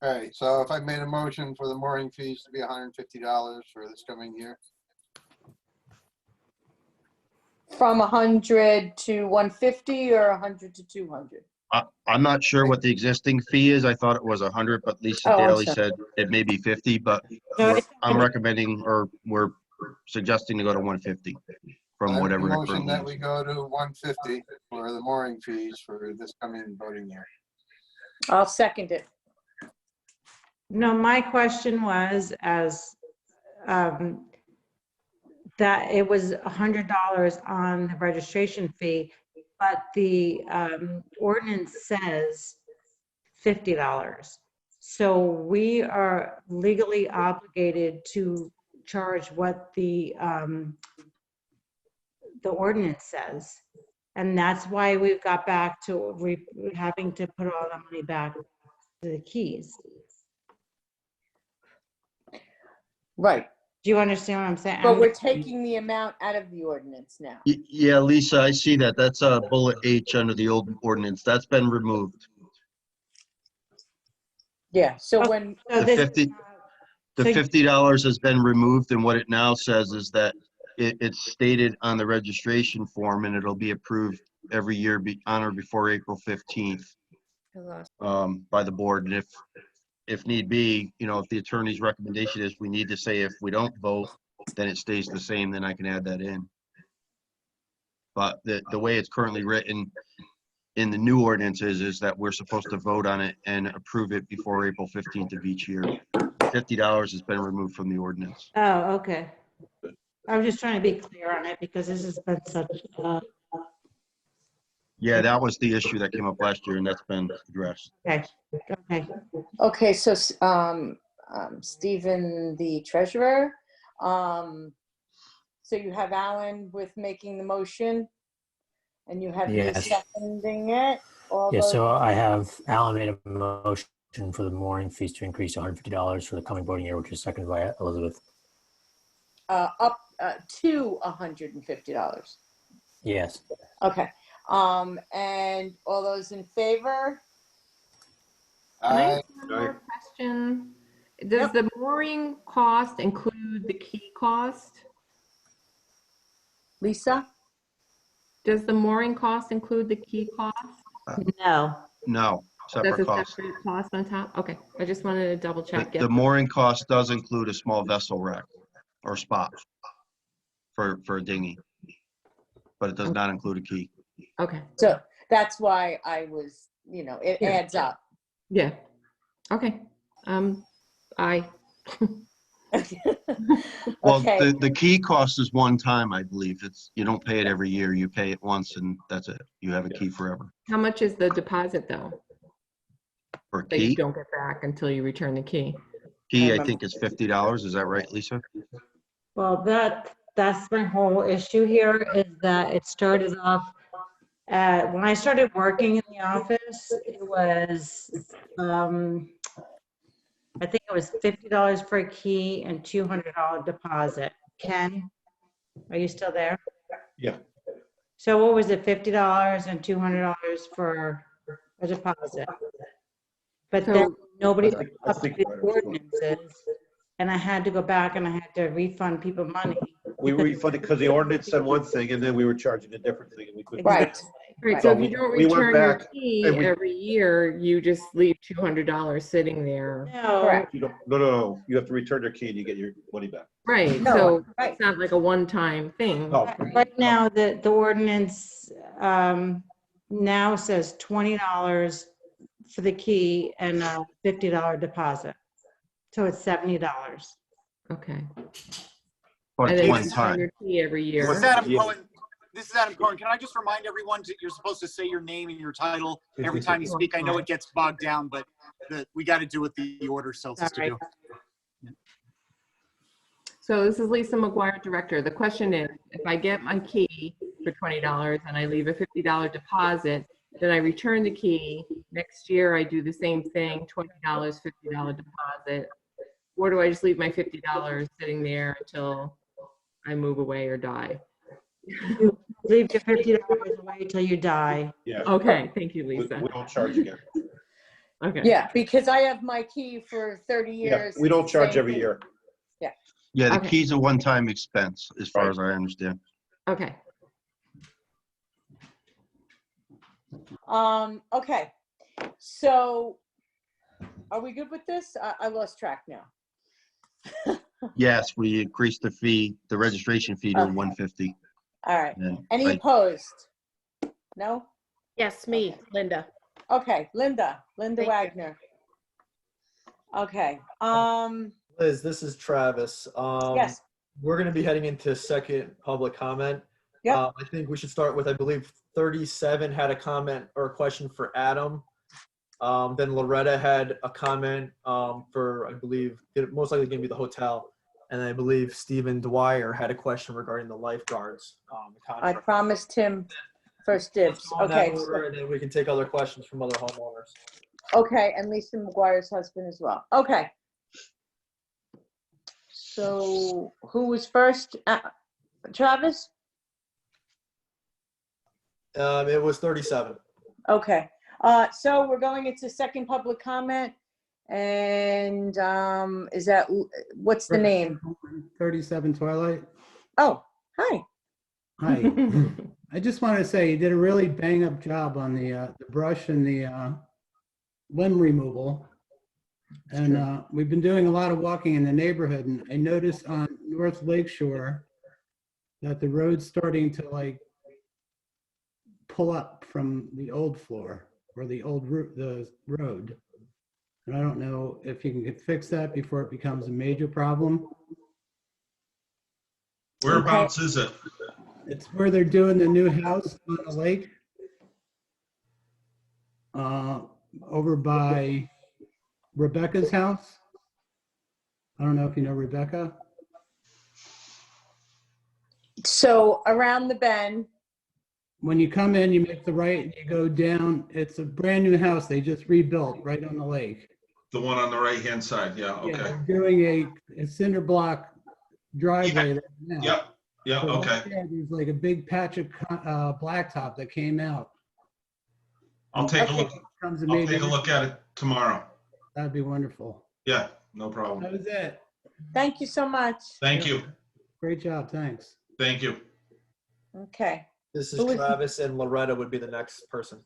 All right, so if I made a motion for the mooring fees to be $150 for this coming year, From 100 to 150 or 100 to 200? I'm not sure what the existing fee is. I thought it was 100, but Lisa Oh, I'm Daly sorry. said it may be 50, but No, it's I'm recommending, or we're suggesting to go to 150 from I make a whatever it motion currently that is. we go to 150 for the mooring fees for this coming boating year. I'll second it. No, my question was that it was $100 on the registration fee, but the ordinance says $50. So we are legally obligated to charge what the ordinance says. And that's why we've got back to having to put all the money back to the keys. Right. Do you understand what I'm saying? But we're taking the amount out of the ordinance now. Yeah, Lisa, I see that. That's a bullet H under the old ordinance. That's been removed. Yeah, so when. So The this, 50, the so- $50 has been removed, and what it now says is that it's stated on the registration form, and it'll be approved every year on or before April 15th by the board. And if need be, if the attorney's recommendation is we need to say if we don't vote, then it stays the same, then I can add that in. But the way it's currently written in the new ordinances is that we're supposed to vote on it and approve it before April 15th of each year. $50 has been removed from the ordinance. oh, okay. I was just trying to be clear on it because this has been such, Yeah, that was the issue that came up last year, and that's been addressed. okay, okay. Okay, so Stephen, the treasurer. So you have Alan with making the motion, and you have me Yes. seconding it. All Yeah, those, so I have Alan made a motion for the mooring fees to increase to $150 for the coming voting year, which is seconded by Elizabeth. up to $150. Yes. Okay. And all those in favor? Can I Aye. ask one more question? Does the mooring cost include the key cost? Lisa? Does the mooring cost include the key cost? No. No, That's separate a cost. separate cost on top? Okay, I just wanted to double check. The mooring cost does include a small vessel wreck or spot for a dinghy, but it does not include a key. Okay. So that's why I was, it Yeah. adds up. Yeah. Okay. Aye. Well, Okay. the key cost is one time, I believe. You don't pay it every year. You pay it once and that's it. You have a key forever. How much is the deposit though? For a That you key, don't get back until you return the key? I think is $50. Is that right, Lisa? Well, that's my whole issue here is that it started off when I started working in the office, it was, I think it was $50 for a key and $200 deposit. Ken, are you still there? Yeah. So what was it, $50 and $200 for a deposit? But then nobody updated ordinances, and I had to go back and I had to refund people money. We refunded because the ordinance said one thing and then we were charging a different thing and we couldn't. Right. Right, So so if you don't we went return your back key and we- every year, you just leave $200 sitting there. No. Correct. You don't, no. You have to return your key and you get your money back. Right, No, so right. it's not like a one-time thing. No. Right now, the ordinance now says $20 for the key and a $50 deposit. So it's $70. Okay. But And it's then one you return time. your key every year. This is Adam Cohen. This is Adam Cohen. Can I just remind everyone that you're supposed to say your name and your title every time you speak? I know it gets bogged down, but we got to do what the order tells us to do. So this is Lisa McGuire, Director. The question is, if I get my key for $20 and I leave a $50 deposit, then I return the key. Next year, I do the same thing, $20, $50 deposit. Or do I just leave my $50 sitting there until I move away or die? You leave your $50 away till you die. Yeah. Okay, thank you, We Lisa. don't charge again. Okay. Yeah, because I have my key for 30 Yeah, years. we don't charge same every thing. year. Yeah. Yeah, the Okay. key's a one-time expense, as far Right. as I understand. Okay. Okay. So are we good with this? I lost track now. Yes, we increased the fee, the registration fee to Okay. $150. All right. And Any opposed? No? Yes, me, Linda. Okay, Linda Thank you. Wagner. Okay, Liz, this is Travis. yes, We're going to be heading into second public comment. Yep. I think we should start with, I believe, 37 had a comment or a question for Adam. Then Loretta had a comment for, I believe, most likely going to be the hotel. And I believe Stephen Dwyer had a question regarding the lifeguards. I Contract. promised him first dibs. Let's go in that Okay, order, and then we can take other questions from other homeowners. okay, and Lisa McGuire's husband as well. Okay. So who was first? Travis? It was 37. Okay, so we're going into second public comment. And is that, what's the name? 37 Twilight. Oh, hi. Hi. I just want to say you did a really bang-up job on the brush and the limb removal. And we've been doing a lot of walking in the neighborhood, and I noticed on North Lakeshore that the road's starting to like pull up from the old floor or the old the road. And I don't know if you can fix that before it becomes a major problem. Whereabouts is it? It's where they're doing the new house on the lake. Over by Rebecca's house. I don't know if you know Rebecca. So around the bend. When you come in, you make the right and you go down. It's a brand new house they just rebuilt right on the lake. The one on the right-hand side, yeah, Yeah, okay. they're doing a cinder block driveway there now. Yep, So okay. right there, there's like a big patch of blacktop that came out. I'll take a look. Comes a I'll major take a look at it tomorrow. That'd be wonderful. Yeah, no problem. That was it. Thank you so much. Thank you. Great job. Thanks. Thank you. Okay. This is Who is- Travis, and Loretta would be the next person.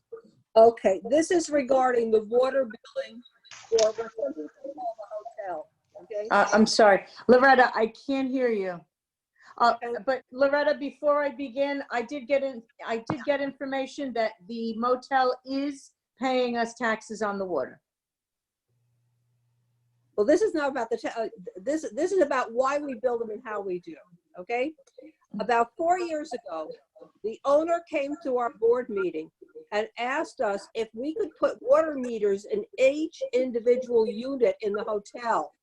Okay, this is regarding the water billing for what some people call the hotel, okay? I'm sorry, Loretta, I can't hear you. But Loretta, before I begin, I did get information that the motel is paying us taxes on the water. Well, this is not about this is about why we build them and how we do, okay? About 4 years ago, the owner came to our board meeting and asked us if we could put water meters in each individual unit in the hotel.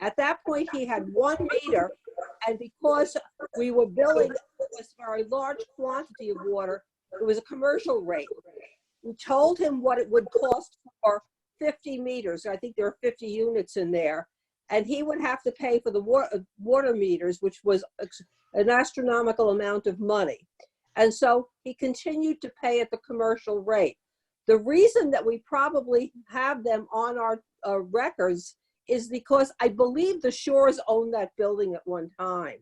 At that point, he had 1 meter, and because we were billing this very large quantity of water, it was a commercial rate. We told him what it would cost for 50 meters. I think there are 50 units in there. And he would have to pay for the water meters, which was an astronomical amount of money. And so he continued to pay at the commercial rate. The reason that we probably have them on our records is because I believe the Shores owned that building at one time.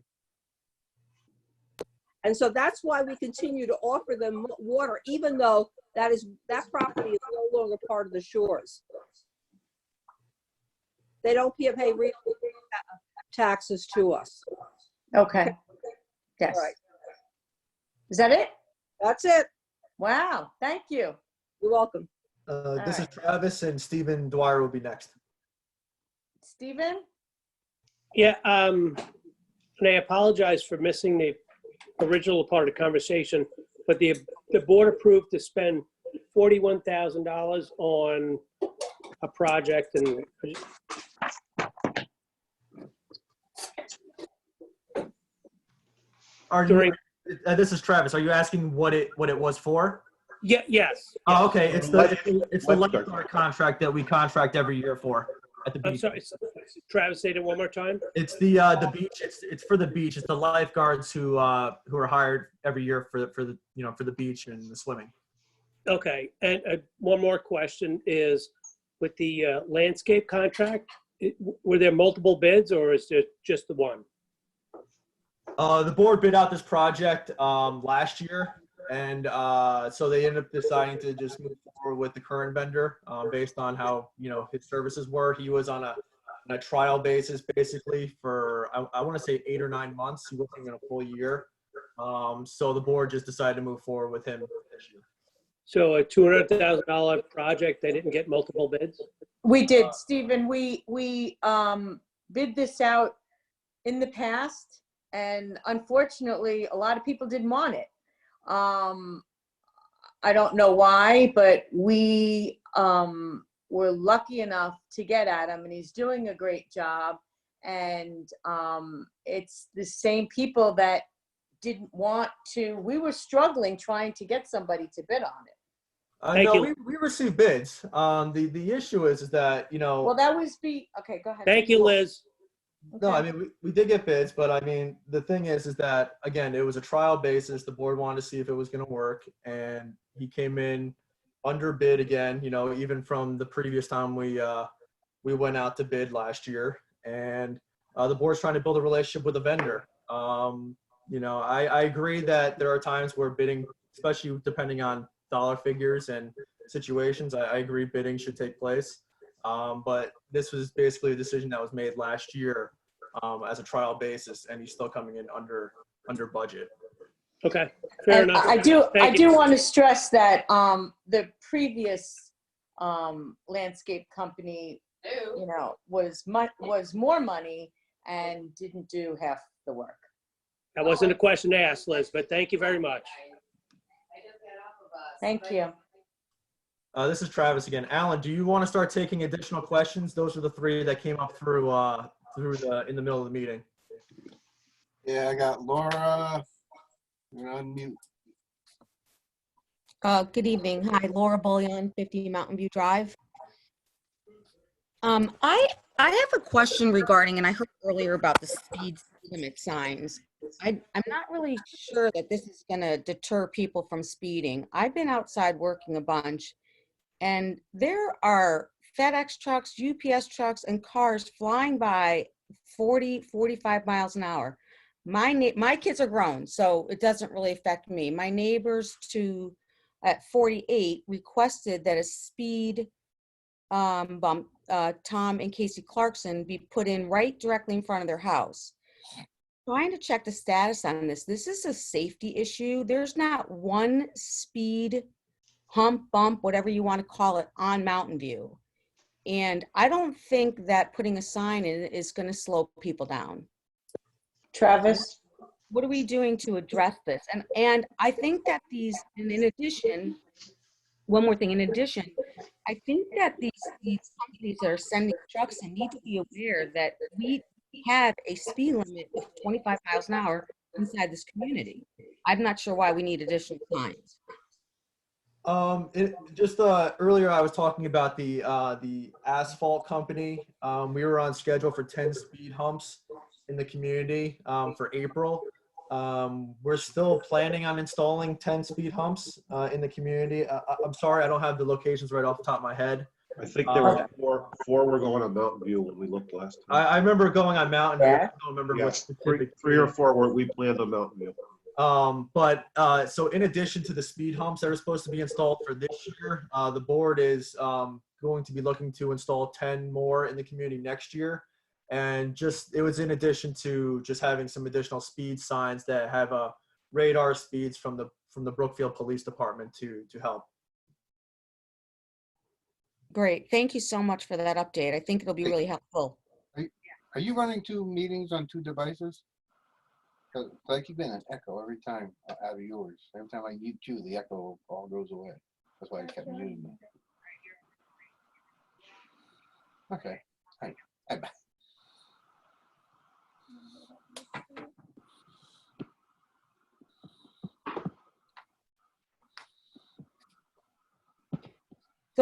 And so that's why we continue to offer them water, even though that property is no longer part of the Shores. They don't pay real taxes to us. Okay. Yes. All right. Is that it? That's it. Wow. Thank you. You're welcome. This is Travis, and Stephen Dwyer will be next. Stephen? Yeah, and I apologize for missing the original part of the conversation, but the board approved to spend $41,000 on a project, and Are you, this is Travis. Are you asking what it was for? Yeah, yes. Oh, okay. It's the lifeguard contract that we contract every year for at the beach. I'm sorry, Travis, say it one more time. It's the beach. It's for the beach. It's the lifeguards who are hired every year for the for the beach and the swimming. Okay, and one more question is, with the landscape contract, were there multiple bids or is it just the one? The board bid out this project last year, and so they ended up deciding to just move forward with the current vendor based on how his services were. He was on a trial basis basically for I want to say 8 or 9 months. He wasn't in a full year, so the board just decided to move forward with him this year. So a $200,000 project, they didn't get multiple bids? We did, Stephen. We bid this out in the past, and unfortunately, a lot of people didn't want it. I don't know why, but we were lucky enough to get at him, and he's doing a great job. And it's the same people that didn't want to. We were struggling trying to get somebody to bid on it. No, we received bids. The issue is that Well, that was okay. Go ahead. Thank you, Liz. No, I mean, we did get bids, but I mean, the thing is that, again, it was a trial basis. The board wanted to see if it was going to work, and he came in under bid again, even from the previous time we went out to bid last year. And the board's trying to build a relationship with a vendor. I agree that there are times where bidding, especially depending on dollar figures and situations, I agree bidding should take place. But this was basically a decision that was made last year as a trial basis, and he's still coming in under budget. Okay, fair enough. I do want to stress that the previous landscape company, was more money and didn't do half the work. That wasn't a question asked, Liz, but thank you very much. Thank you. This is Travis again. Alan, do you want to start taking additional questions? Those are the 3 that came up through in the middle of the meeting. Yeah, I got Laura. You're on mute. Good evening. Hi, Laura Bullion, 50 Mountain View Drive. I have a question regarding, and I heard earlier about the speed limit signs. I'm not really sure that this is going to deter people from speeding. I've been outside working a bunch, and there are FedEx trucks, UPS trucks, and cars flying by 40, 45 miles an hour. My kids are grown, so it doesn't really affect me. My neighbors at 48 requested that a speed bump, Tom and Casey Clarkson, be put in right directly in front of their house. Trying to check the status on this. This is a safety issue. There's not one speed hump, bump, whatever you want to call it, on Mountain View. And I don't think that putting a sign in is going to slow people down. Travis? What are we doing to address this? And I think that and in addition, one more thing, I think that these companies that are sending trucks in need to be aware that we have a speed limit of 25 miles an hour inside this community. I'm not sure why we need additional signs. Earlier I was talking about the asphalt company. We were on schedule for 10 speed humps in the community for April. We're still planning on installing 10 speed humps in the community. I'm sorry, I don't have the locations right off the top of my head. I think there were four were going on Mountain View when we looked last time. I remember going on Mountain View. I don't remember what Yes, specific. three or four were we planned on Mountain View. So in addition to the speed humps that are supposed to be installed for this year, the board is going to be looking to install 10 more in the community next year. And it was in addition to just having some additional speed signs that have radar speeds from the Brookfield Police Department to help. Great. Thank you so much for that update. I think it'll be really helpful. Are you running 2 meetings on 2 devices? Because I keep getting an echo every time out of yours. Every time I mute you, the echo all goes away. That's why I kept muting you. Okay. Hi.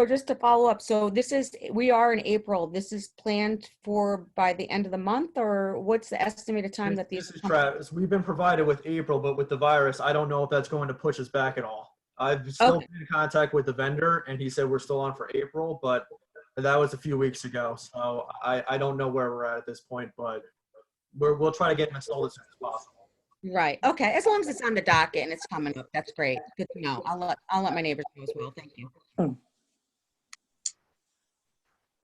So just to follow up, so we are in April. This is planned for by the end of the month, or what's the estimated time that these? This is Travis. We've been provided with April, but with the virus, I don't know if that's going to push us back at all. I've still Okay. been in contact with the vendor, and he said we're still on for April, but that was a few weeks ago. So I don't know where we're at this point, but we'll try to get them installed as soon as possible. Right. Okay. As long as it's on the docket and it's coming up, that's great. Good to know. I'll let my neighbors know as well. Thank you.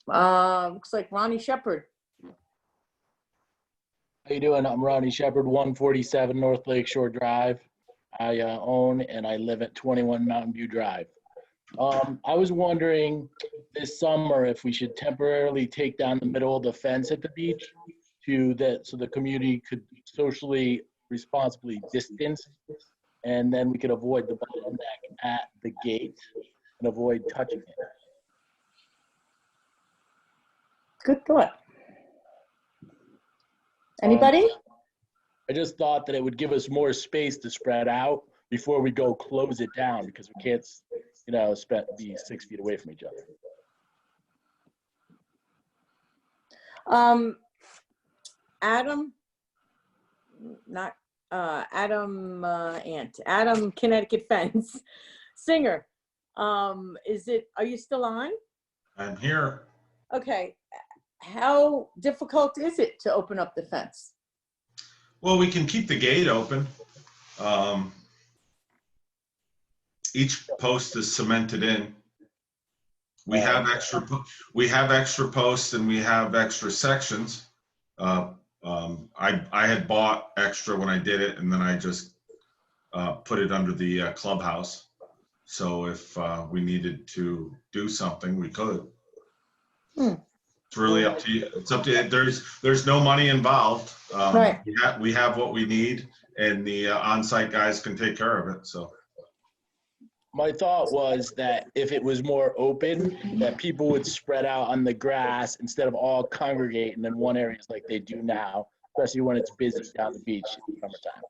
Looks like Ronnie Shepherd. How you doing? I'm Ronnie Shepherd, 147 North Lakeshore Drive. I own and I live at 21 Mountain View Drive. I was wondering this summer if we should temporarily take down the middle of the fence at the beach so the community could socially responsibly distance, and then we could avoid the bottleneck at the gate and avoid touching it. Good thought. Anybody? I just thought that it would give us more space to spread out before we go close it down, because we can't, be 6 feet away from each other. Adam, not Adam Connecticut Fence Singer. Are you still on? I'm here. Okay. How difficult is it to open up the fence? Well, we can keep the gate open. Each post is cemented in. We have extra posts and we have extra sections. I had bought extra when I did it, and then I just put it under the clubhouse. So if we needed to do something, we could. It's really up to you. It's up to you. There's no money involved. Right. We have what we need, and the on-site guys can take care of it. So. My thought was that if it was more open, that people would spread out on the grass instead of all congregating in one area like they do now, especially when it's busy down the beach in the summertime.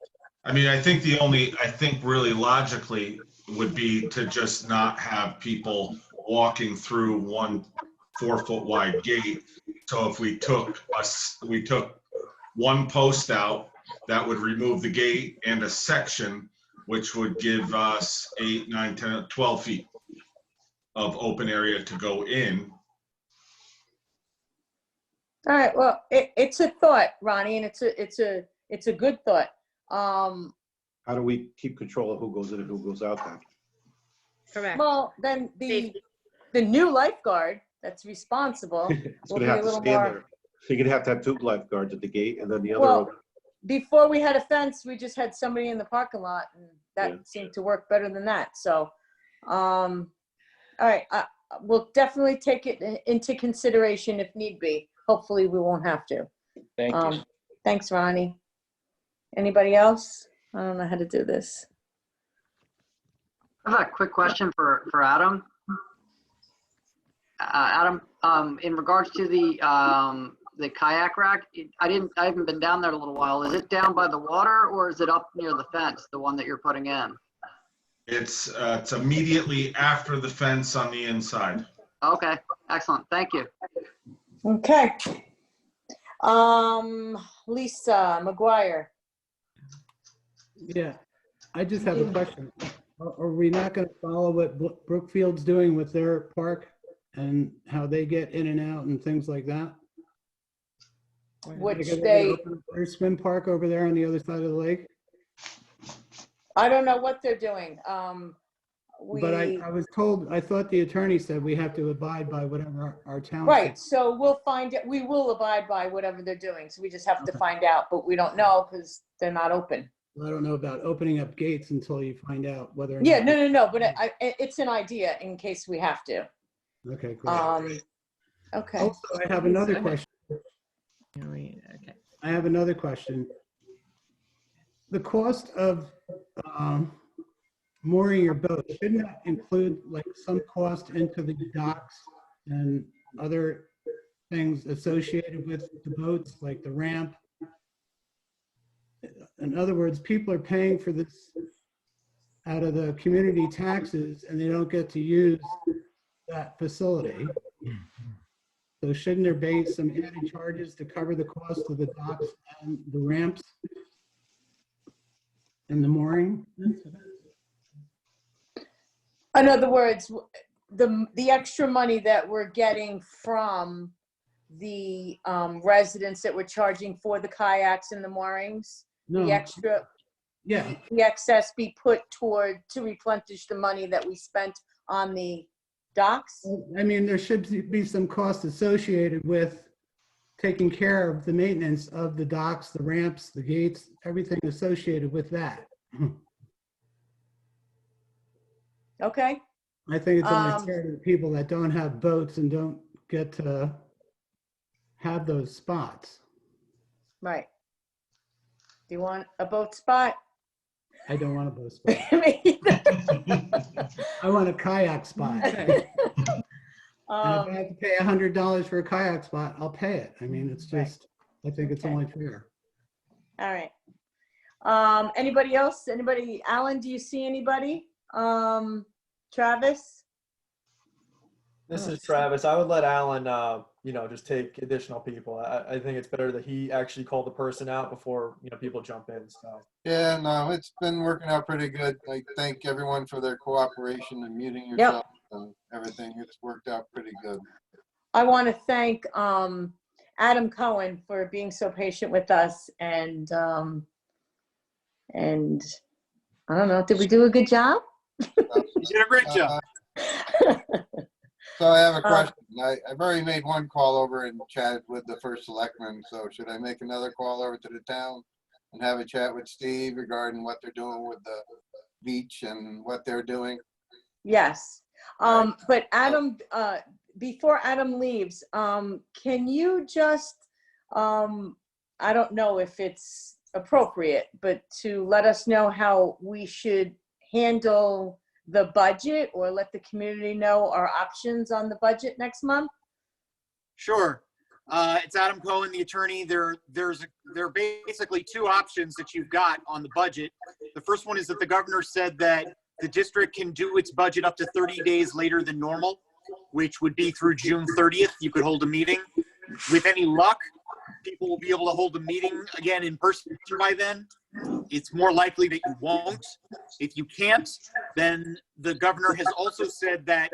I mean, I think really logically would be to just not have people walking through one 4-foot wide gate. So if we took one post out, that would remove the gate and a section, which would give us 8, 9, 10, 12 feet of open area to go in. All right. Well, it's a thought, Ronnie, and it's a good thought. How do we keep control of who goes in and who goes out then? Correct. Well, then the new lifeguard that's responsible It's will gonna be have a to little stand more. there. So you're gonna have to have 2 lifeguards at the gate, and then the other. Well, before we had a fence, we just had somebody in the parking lot, and that Yeah. seemed to work better than that. So, all right, we'll definitely take it into consideration if need be. Hopefully, we won't have to. Thank you. Thanks, Ronnie. Anybody else? I don't know how to do this. I have a quick question for Adam. Adam, in regards to the kayak rack, I haven't been down there in a little while. Is it down by the water, or is it up near the fence, the one that you're putting in? It's immediately after the fence on the inside. Okay, excellent. Thank you. Okay. Lisa McGuire. Yeah, I just have a question. Are we not going to follow what Brookfield's doing with their park and how they get in and out and things like that? Which Like, they, open up their swim park over there on the other side of the lake? I don't know what they're doing. But I was told, I thought the attorney said we have to abide by whatever our town. Right, so we'll find it. We will abide by whatever they're doing. So we just have to find out, but we don't know because they're not open. I don't know about opening up gates until you find out whether or Yeah, not. no, but it's an idea in case we have to. Okay, great. Okay. Also, I have another question. Okay. I have another question. The cost of mooring your boat, shouldn't that include like some cost into the docks and other things associated with the boats, like the ramp? In other words, people are paying for this out of the community taxes, and they don't get to use that facility. So shouldn't there be some added charges to cover the cost of the docks and the ramps and the mooring? In other words, the extra money that we're getting from the residents that we're charging for the kayaks and the moorings, No. the extra, Yeah. the excess be put toward to replenish the money that we spent on the docks? I mean, there should be some cost associated with taking care of the maintenance of the docks, the ramps, the gates, everything associated with that. Okay. I think it's only fair to the people that don't have boats and don't get to have those spots. Right. Do you want a boat spot? I don't want a boat spot. Me either. I want a kayak spot. And if I have to pay $100 for a kayak spot, I'll pay it. I mean, it's just, I think it's only fair. All right. Anybody else? Anybody? Alan, do you see anybody? Travis? This is Travis. I would let Alan, just take additional people. I think it's better that he actually call the person out before, people jump in. So. Yeah, no, it's been working out pretty good. I thank everyone for their cooperation and muting yourself and everything. It's worked out pretty good. I want to thank Adam Cohen for being so patient with us, and I don't know, did we do a good job? You did a great job. So I have a question. I've already made one call over and chatted with the first selectman. So should I make another call over to the town and have a chat with Steve regarding what they're doing with the beach and what they're doing? Yes. But Adam, before Adam leaves, can you just, I don't know if it's appropriate, but to let us know how we should handle the budget, or let the community know our options on the budget next month? Sure. It's Adam Cohen, the attorney. There are basically two options that you've got on the budget. The first one is that the governor said that the district can do its budget up to 30 days later than normal, which would be through June 30th. You could hold a meeting. With any luck, people will be able to hold a meeting again in person by then. It's more likely that you won't. If you can't, then the governor has also said that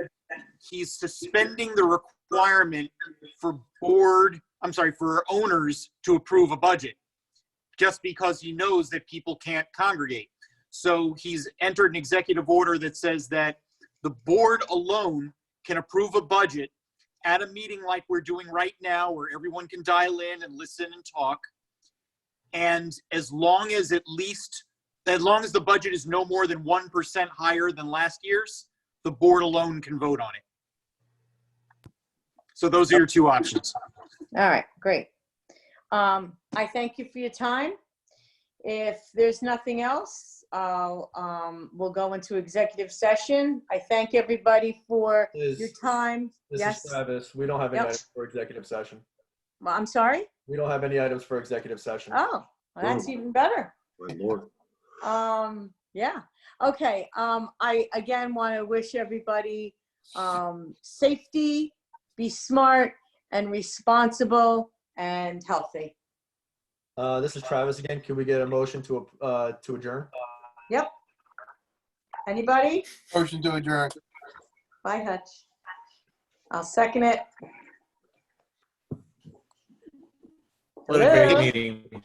he's suspending the requirement for owners to approve a budget, just because he knows that people can't congregate. So he's entered an executive order that says that the board alone can approve a budget at a meeting like we're doing right now, where everyone can dial in and listen and talk. And as long as the budget is no more than 1% higher than last year's, the board alone can vote on it. So those are your two options. All right, great. I thank you for your time. If there's nothing else, we'll go into executive session. I thank everybody for your time. This Yes. is Travis. We don't have any Yep. items for executive session. Well, I'm sorry? We don't have any items for executive session. Oh, well, that's even better. My Lord. Yeah. Okay. I again want to wish everybody safety, be smart and responsible and healthy. This is Travis again. Can we get a motion to adjourn? Yep. Anybody? Motion to adjourn. Bye, Hutch. I'll second it. What a great Hello? meeting.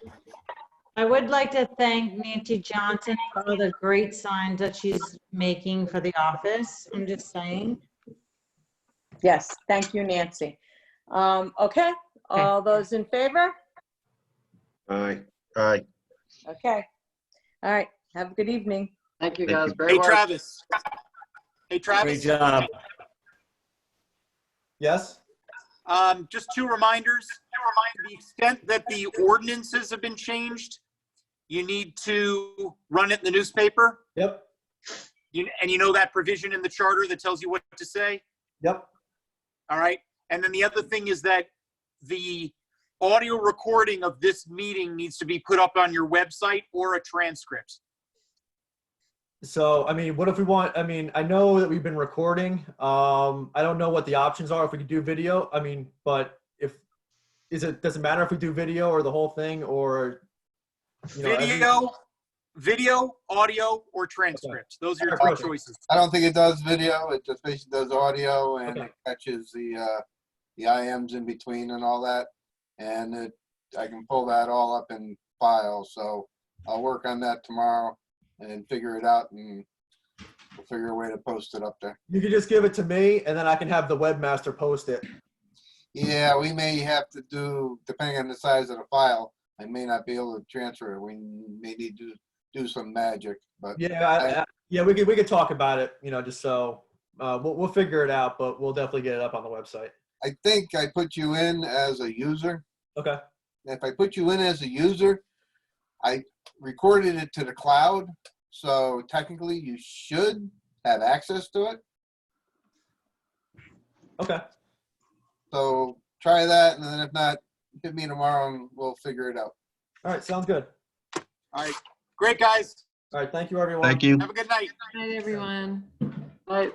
I would like to thank Nancy Johnson for all the great signs that she's making for the office. I'm just saying. Yes. Thank you, Nancy. Okay. All those in favor? Aye. Aye. Okay. All right. Have a good evening. Thank you, Thank guys. you. Great Hey, work. Travis. Hey, Travis. Great job. Yes? Just two reminders. To the extent that the ordinances have been changed, you need to run it in the newspaper. Yep. And you know that provision in the charter that tells you what to say? Yep. All right. And then the other thing is that the audio recording of this meeting needs to be put up on your website or a transcript. So, I mean, what if we want, I mean, I know that we've been recording. I don't know what the options are if we could do video. I mean, but does it matter if we do video or the whole thing, or, you know, Video, audio, or transcripts. Those are your Okay. three choices. I don't think it does video. It just basically does audio, and Okay. it catches the IMs in between and all that. And I can pull that all up in files. So I'll work on that tomorrow and figure it out, and we'll figure a way to post it up there. You could just give it to me, and then I can have the webmaster post it. Yeah, we may have to do, depending on the size of the file, I may not be able to transfer it. We may need to do some magic, but Yeah, yeah, we could talk about it, you know, just so we'll figure it out, but we'll definitely get it up on the website. I think I put you in as a user. Okay. If I put you in as a user, I recorded it to the cloud, so technically you should have access to it. Okay. So try that, and then if not, hit me tomorrow and we'll figure it out. All right, sounds good. All right. Great, guys. All right, thank you, everyone. Thank you. Have a good night. Good night, everyone. Right.